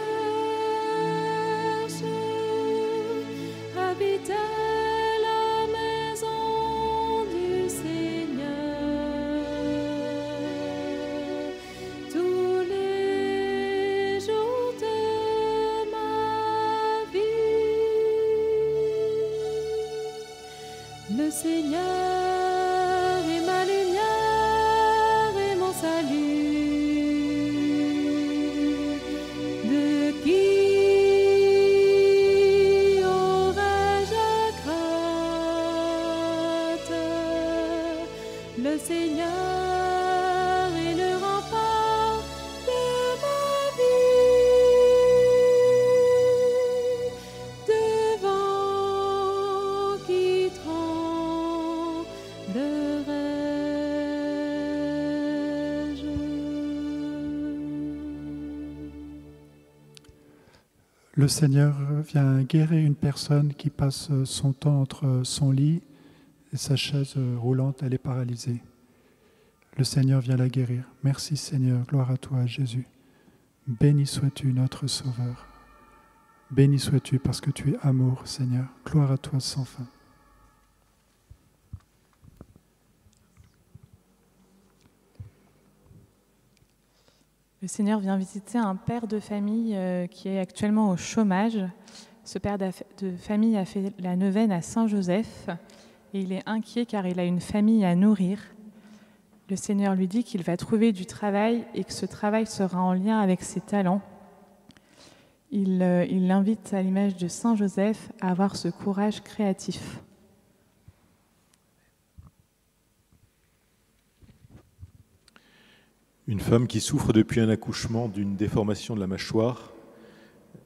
[SPEAKER 3] habiter la maison du Seigneur tous les jours de ma vie. Le Seigneur est ma lumière et mon salut. De qui aurais-je crainte? Le Seigneur est le rempart de ma vie. Devant qui tremblerais-je?
[SPEAKER 1] Le Seigneur vient guérir une personne qui passe son temps entre son lit et sa chaise roulante, elle est paralysée. Le Seigneur vient la guérir. Merci Seigneur, gloire à toi Jésus. Béni sois-tu notre Sauveur. Béni sois-tu parce que tu es amour Seigneur. Gloire à toi sans fin.
[SPEAKER 11] Le Seigneur vient visiter un père de famille qui est actuellement au chômage. Ce père de famille a fait la neuvaine à Saint-Joseph et il est inquiet car il a une famille à nourrir. Le Seigneur lui dit qu'il va trouver du travail et que ce travail sera en lien avec ses talents. Il l'invite à l'image de Saint-Joseph à avoir ce courage créatif.
[SPEAKER 4] Une femme qui souffre depuis un accouchement d'une déformation de la mâchoire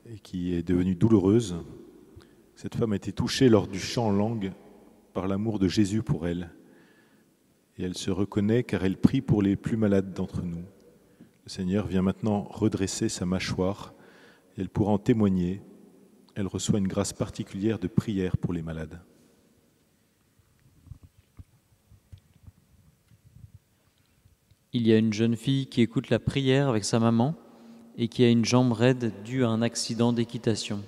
[SPEAKER 4] et qui est devenue douloureuse. Cette femme a été touchée lors du chant en langue par l'amour de Jésus pour elle. Et elle se reconnaît car elle prie pour les plus malades d'entre nous. Le Seigneur vient maintenant redresser sa mâchoire et elle pourra en témoigner. Elle reçoit une grâce particulière de prière pour les malades.
[SPEAKER 5] Il y a une jeune fille qui écoute la prière avec sa maman et qui a une jambe raide due à un accident d'équitation.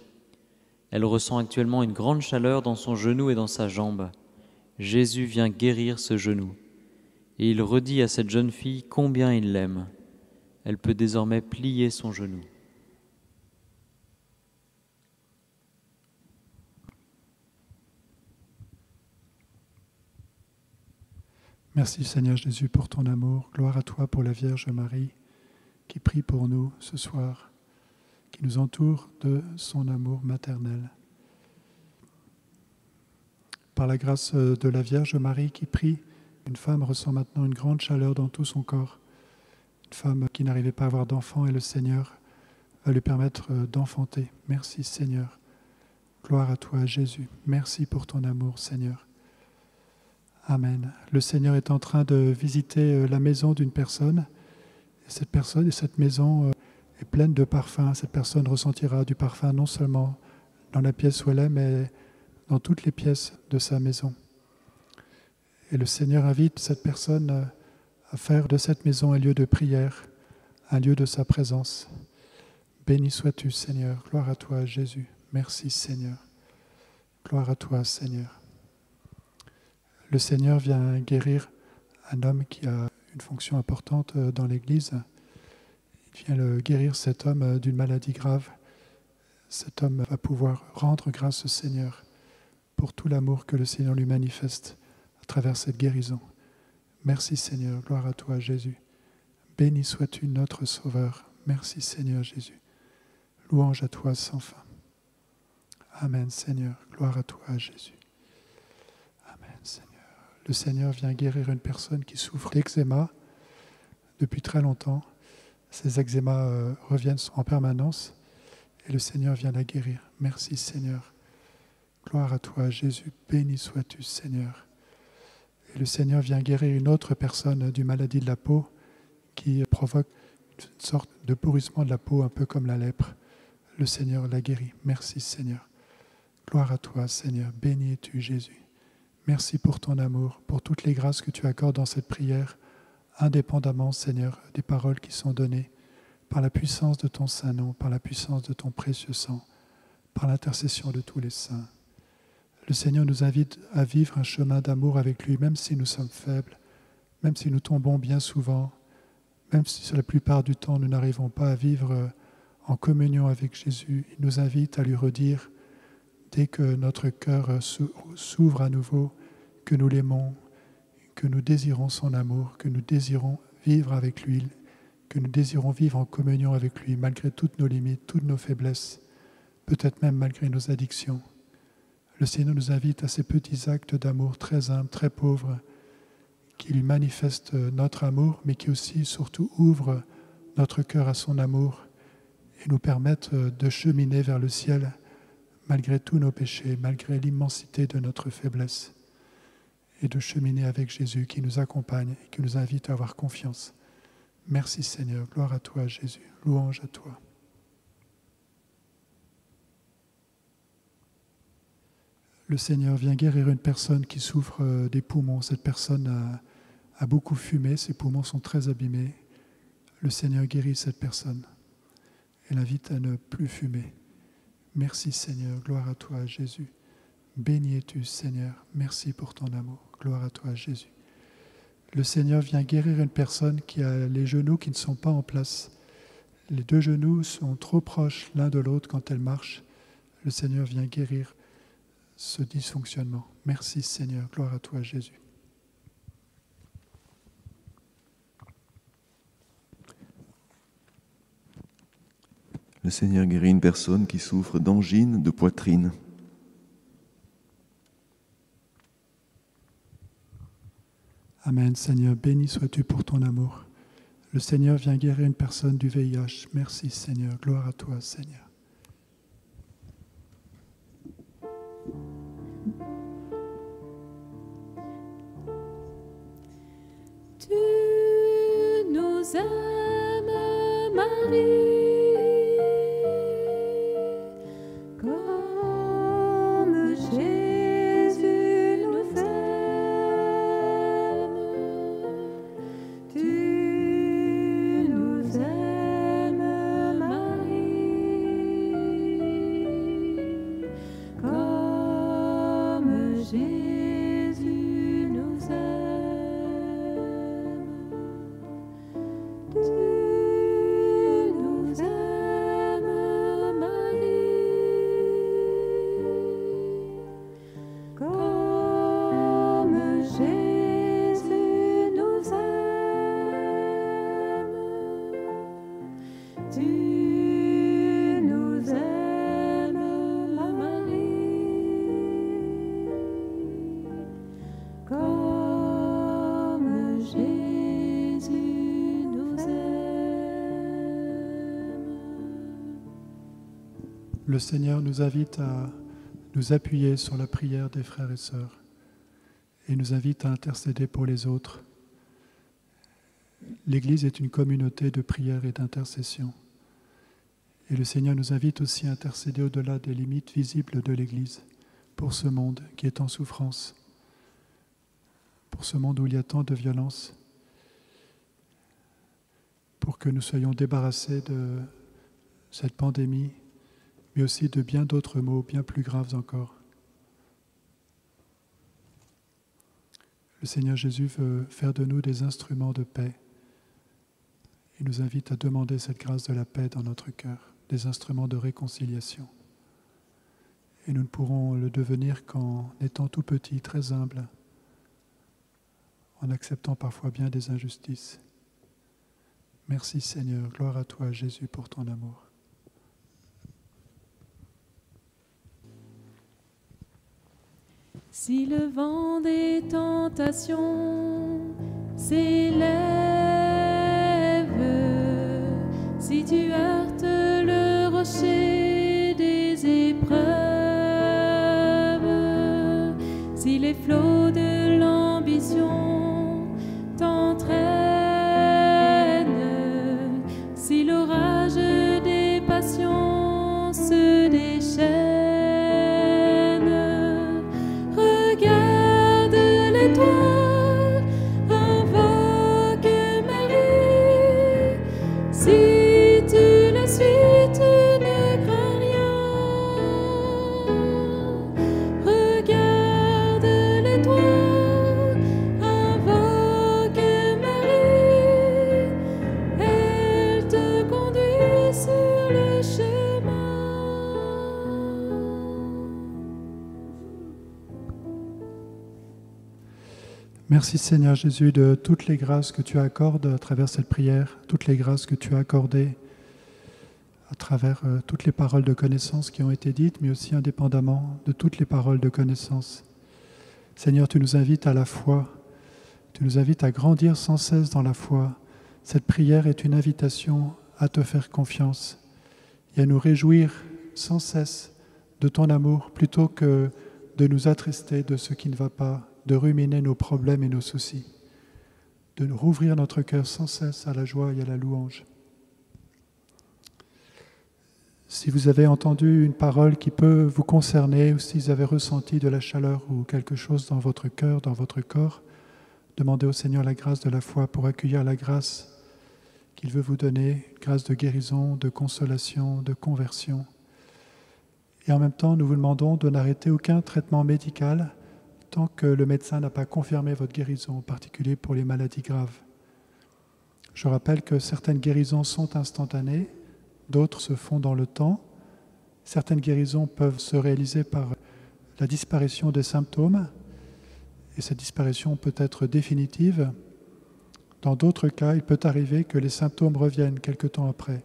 [SPEAKER 5] Elle ressent actuellement une grande chaleur dans son genou et dans sa jambe. Jésus vient guérir ce genou. Et il redit à cette jeune fille combien il l'aime. Elle peut désormais plier son genou.
[SPEAKER 1] Merci Seigneur Jésus pour ton amour. Gloire à toi pour la Vierge Marie qui prie pour nous ce soir, qui nous entoure de son amour maternel. Par la grâce de la Vierge Marie qui prie, une femme ressent maintenant une grande chaleur dans tout son corps. Une femme qui n'arrivait pas à avoir d'enfant et le Seigneur va lui permettre d'enfanter. Merci Seigneur. Gloire à toi Jésus. Merci pour ton amour Seigneur. Amen. Le Seigneur est en train de visiter la maison d'une personne. Et cette maison est pleine de parfums. Cette personne ressentira du parfum non seulement dans la pièce où elle est, mais dans toutes les pièces de sa maison. Et le Seigneur invite cette personne à faire de cette maison un lieu de prière, un lieu de sa présence. Béni sois-tu, Seigneur. Gloire à toi, Jésus. Merci, Seigneur. Gloire à toi, Seigneur. Le Seigneur vient guérir un homme qui a une fonction importante dans l'Église. Il vient guérir cet homme d'une maladie grave. Cet homme va pouvoir rendre grâce au Seigneur pour tout l'amour que le Seigneur lui manifeste à travers cette guérison. Merci, Seigneur. Gloire à toi, Jésus. Béni sois-tu, notre Sauveur. Merci, Seigneur Jésus. Louange à toi sans fin. Amen, Seigneur. Gloire à toi, Jésus. Amen, Seigneur. Le Seigneur vient guérir une personne qui souffre d'eczéma depuis très longtemps. Ces eczémas reviennent en permanence et le Seigneur vient la guérir. Merci, Seigneur. Gloire à toi, Jésus. Béni sois-tu, Seigneur. Et le Seigneur vient guérir une autre personne d'une maladie de la peau qui provoque une sorte de pourrissement de la peau, un peu comme la lèpre. Le Seigneur la guérit. Merci, Seigneur. Gloire à toi, Seigneur. Béni es-tu, Jésus. Merci pour ton amour, pour toutes les grâces que tu accordes dans cette prière, indépendamment, Seigneur, des paroles qui sont données, par la puissance de ton saint nom, par la puissance de ton précieux sang, par l'intercession de tous les saints. Le Seigneur nous invite à vivre un chemin d'amour avec lui, même si nous sommes faibles, même si nous tombons bien souvent, même si sur la plupart du temps nous n'arrivons pas à vivre en communion avec Jésus. Il nous invite à lui redire, dès que notre cœur s'ouvre à nouveau, que nous l'aimons, que nous désirons son amour, que nous désirons vivre avec lui, que nous désirons vivre en communion avec lui, malgré toutes nos limites, toutes nos faiblesses, peut-être même malgré nos addictions. Le Seigneur nous invite à ces petits actes d'amour très humbles, très pauvres, qui lui manifestent notre amour, mais qui aussi, surtout, ouvrent notre cœur à son amour et nous permettent de cheminer vers le ciel malgré tous nos péchés, malgré l'immensité de notre faiblesse, et de cheminer avec Jésus qui nous accompagne et qui nous invite à avoir confiance. Merci Seigneur, gloire à toi Jésus, louange à toi. Le Seigneur vient guérir une personne qui souffre des poumons. Cette personne a beaucoup fumé, ses poumons sont très abîmés. Le Seigneur guérit cette personne et l'invite à ne plus fumer. Merci Seigneur, gloire à toi Jésus. Béni es-tu Seigneur, merci pour ton amour. Gloire à toi Jésus. Le Seigneur vient guérir une personne qui a les genoux qui ne sont pas en place. Les deux genoux sont trop proches l'un de l'autre quand elle marche. Le Seigneur vient guérir ce dysfonctionnement. Merci Seigneur, gloire à toi Jésus.
[SPEAKER 7] Le Seigneur guérit une personne qui souffre d'angine de poitrine.
[SPEAKER 1] Amen Seigneur, béni sois-tu pour ton amour. Le Seigneur vient guérir une personne du VIH. Merci Seigneur, gloire à toi Seigneur.
[SPEAKER 3] Tu nous aimes, Marie.
[SPEAKER 1] Le Seigneur nous invite à nous appuyer sur la prière des frères et sœurs et nous invite à intercéder pour les autres. L'Église est une communauté de prière et d'intercession. Et le Seigneur nous invite aussi à intercéder au-delà des limites visibles de l'Église pour ce monde qui est en souffrance, pour ce monde où il y a tant de violence, pour que nous soyons débarrassés de cette pandémie, mais aussi de bien d'autres maux, bien plus graves encore. Le Seigneur Jésus veut faire de nous des instruments de paix. Il nous invite à demander cette grâce de la paix dans notre cœur, des instruments de réconciliation. Et nous ne pourrons le devenir qu'en étant tout petits, très humbles, en acceptant parfois bien des injustices. Merci Seigneur, gloire à toi Jésus pour ton amour.
[SPEAKER 3] Si le vent des tentations s'élève, si tu heurtes le rocher des épreuves, si les flots de l'ambition t'entraînent, si l'orage des passions se déchaîne,
[SPEAKER 1] Merci Seigneur Jésus de toutes les grâces que tu accordes à travers cette prière, toutes les grâces que tu as accordées à travers toutes les paroles de connaissance qui ont été dites, mais aussi indépendamment de toutes les paroles de connaissance. Seigneur, tu nous invites à la foi, tu nous invites à grandir sans cesse dans la foi. Cette prière est une invitation à te faire confiance et à nous réjouir sans cesse de ton amour plutôt que de nous attrister de ce qui ne va pas, de ruminer nos problèmes et nos soucis, de nous rouvrir notre cœur sans cesse à la joie et à la louange. Si vous avez entendu une parole qui peut vous concerner, ou si vous avez ressenti de la chaleur ou quelque chose dans votre cœur, dans votre corps, demandez au Seigneur la grâce de la foi pour accueillir la grâce qu'il veut vous donner, grâce de guérison, de consolation, de conversion. Et en même temps, nous vous demandons de n'arrêter aucun traitement médical tant que le médecin n'a pas confirmé votre guérison, en particulier pour les maladies graves. Je rappelle que certaines guérisons sont instantanées, d'autres se font dans le temps. Certaines guérisons peuvent se réaliser par la disparition des symptômes, et cette disparition peut être définitive. Dans d'autres cas, il peut arriver que les symptômes reviennent quelque temps après.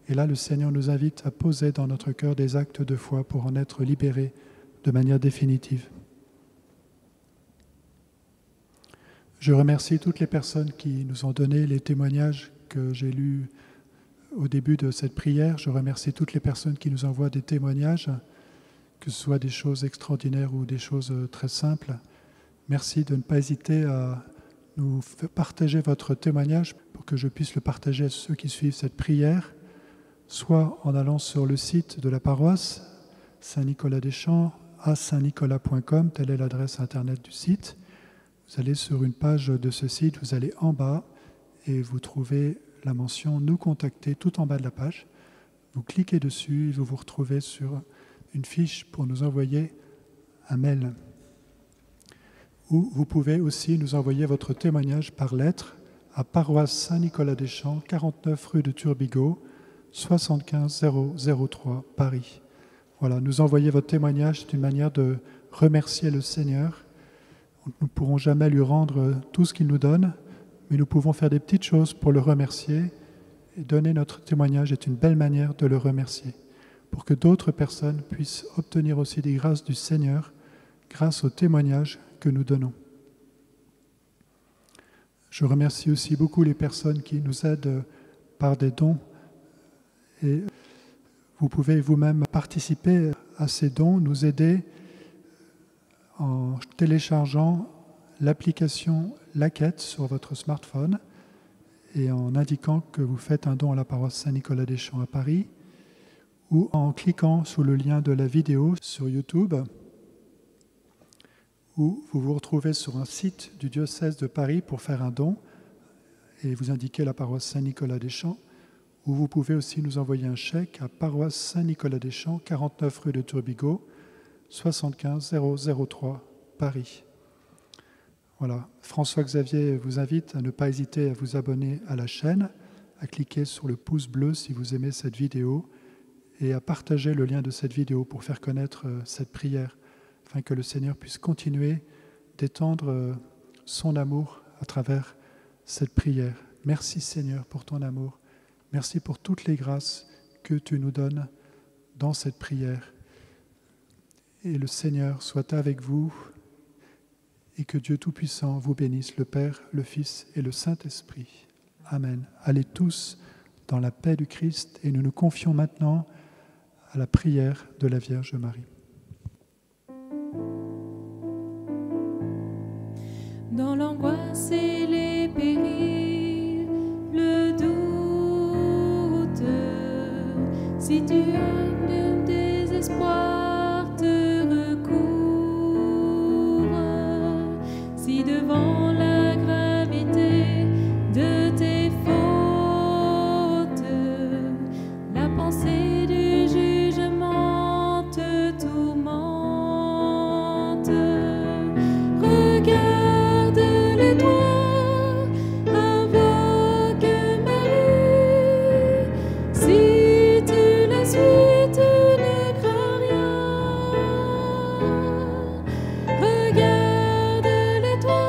[SPEAKER 1] Et là, le Seigneur nous invite à poser dans notre cœur des actes de foi pour en être libérés de manière définitive. Je remercie toutes les personnes qui nous ont donné les témoignages que j'ai lus au début de cette prière. Je remercie toutes les personnes qui nous envoient des témoignages, que ce soit des choses extraordinaires ou des choses très simples. Merci de ne pas hésiter à nous partager votre témoignage pour que je puisse le partager à ceux qui suivent cette prière, soit en allant sur le site de la paroisse, Saint-Nicolas-des-Champs, à saintnicolas.com, telle est l'adresse internet du site. Vous allez sur une page de ce site, vous allez en bas et vous trouvez la mention « Nous contacter » tout en bas de la page. Vous cliquez dessus et vous vous retrouvez sur une fiche pour nous envoyer un mail. Ou vous pouvez aussi nous envoyer votre témoignage par lettre à paroisse Saint-Nicolas-des-Champs, 49 rue de Turbigo, 75 003 Paris. Voilà, nous envoyer votre témoignage, c'est une manière de remercier le Seigneur. Nous ne pourrons jamais lui rendre tout ce qu'il nous donne, mais nous pouvons faire des petites choses pour le remercier, et donner notre témoignage est une belle manière de le remercier, pour que d'autres personnes puissent obtenir aussi des grâces du Seigneur grâce au témoignage que nous donnons. Je remercie aussi beaucoup les personnes qui nous aident par des dons, et vous pouvez vous-même participer à ces dons, nous aider en téléchargeant l'application La Quête sur votre smartphone et en indiquant que vous faites un don à la paroisse Saint-Nicolas-des-Champs à Paris, ou en cliquant sous le lien de la vidéo sur YouTube, ou vous vous retrouvez sur un site du diocèse de Paris pour faire un don et vous indiquez la paroisse Saint-Nicolas-des-Champs, ou vous pouvez aussi nous envoyer un chèque à paroisse Saint-Nicolas-des-Champs, 49 rue de Turbigo, 75 003, Paris. Voilà, François-Xavier vous invite à ne pas hésiter à vous abonner à la chaîne, à cliquer sur le pouce bleu si vous aimez cette vidéo et à partager le lien de cette vidéo pour faire connaître cette prière, afin que le Seigneur puisse continuer d'étendre son amour à travers cette prière. Merci Seigneur pour ton amour. Merci pour toutes les grâces que tu nous donnes dans cette prière. Et le Seigneur soit avec vous et que Dieu Tout-Puissant vous bénisse, le Père, le Fils et le Saint-Esprit. Amen. Allez tous dans la paix du Christ et nous nous confions maintenant à la prière de la Vierge Marie.
[SPEAKER 3] Dans l'angoisse et les périls, le doute, si tu as le désespoir te recouvre, si devant la gravité de tes fautes, la pensée du jugement te tourmente, regarde-les toi, invoque Marie, si tu la suis, tu ne crains rien. Regarde-les toi,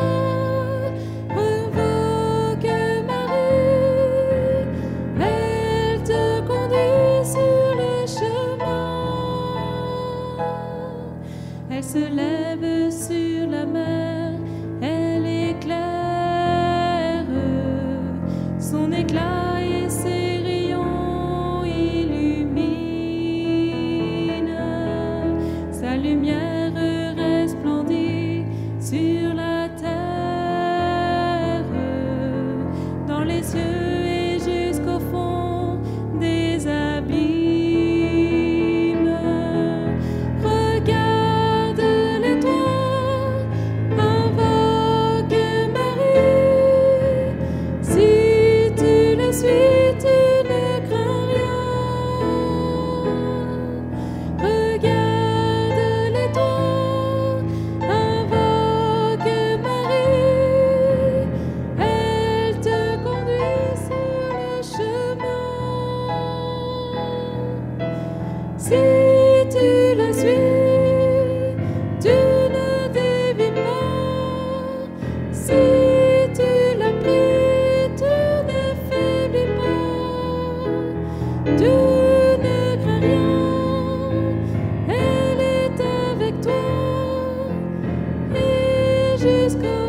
[SPEAKER 3] invoque Marie, elle te conduit sur le chemin. Elle se lève sur la mer, elle éclaire, son éclat et ses rayons illuminent, sa lumière resplendit sur la terre, dans les cieux et jusqu'au fond des abîmes. Regarde-les toi, invoque Marie, si tu la suis, tu ne crains rien. Regarde-les toi, invoque Marie, elle te conduit sur le chemin. Si tu la suis, tu ne dévis pas. Si tu la pries, tu ne faiblis pas. Tu ne crains rien, elle est avec toi et jusqu'au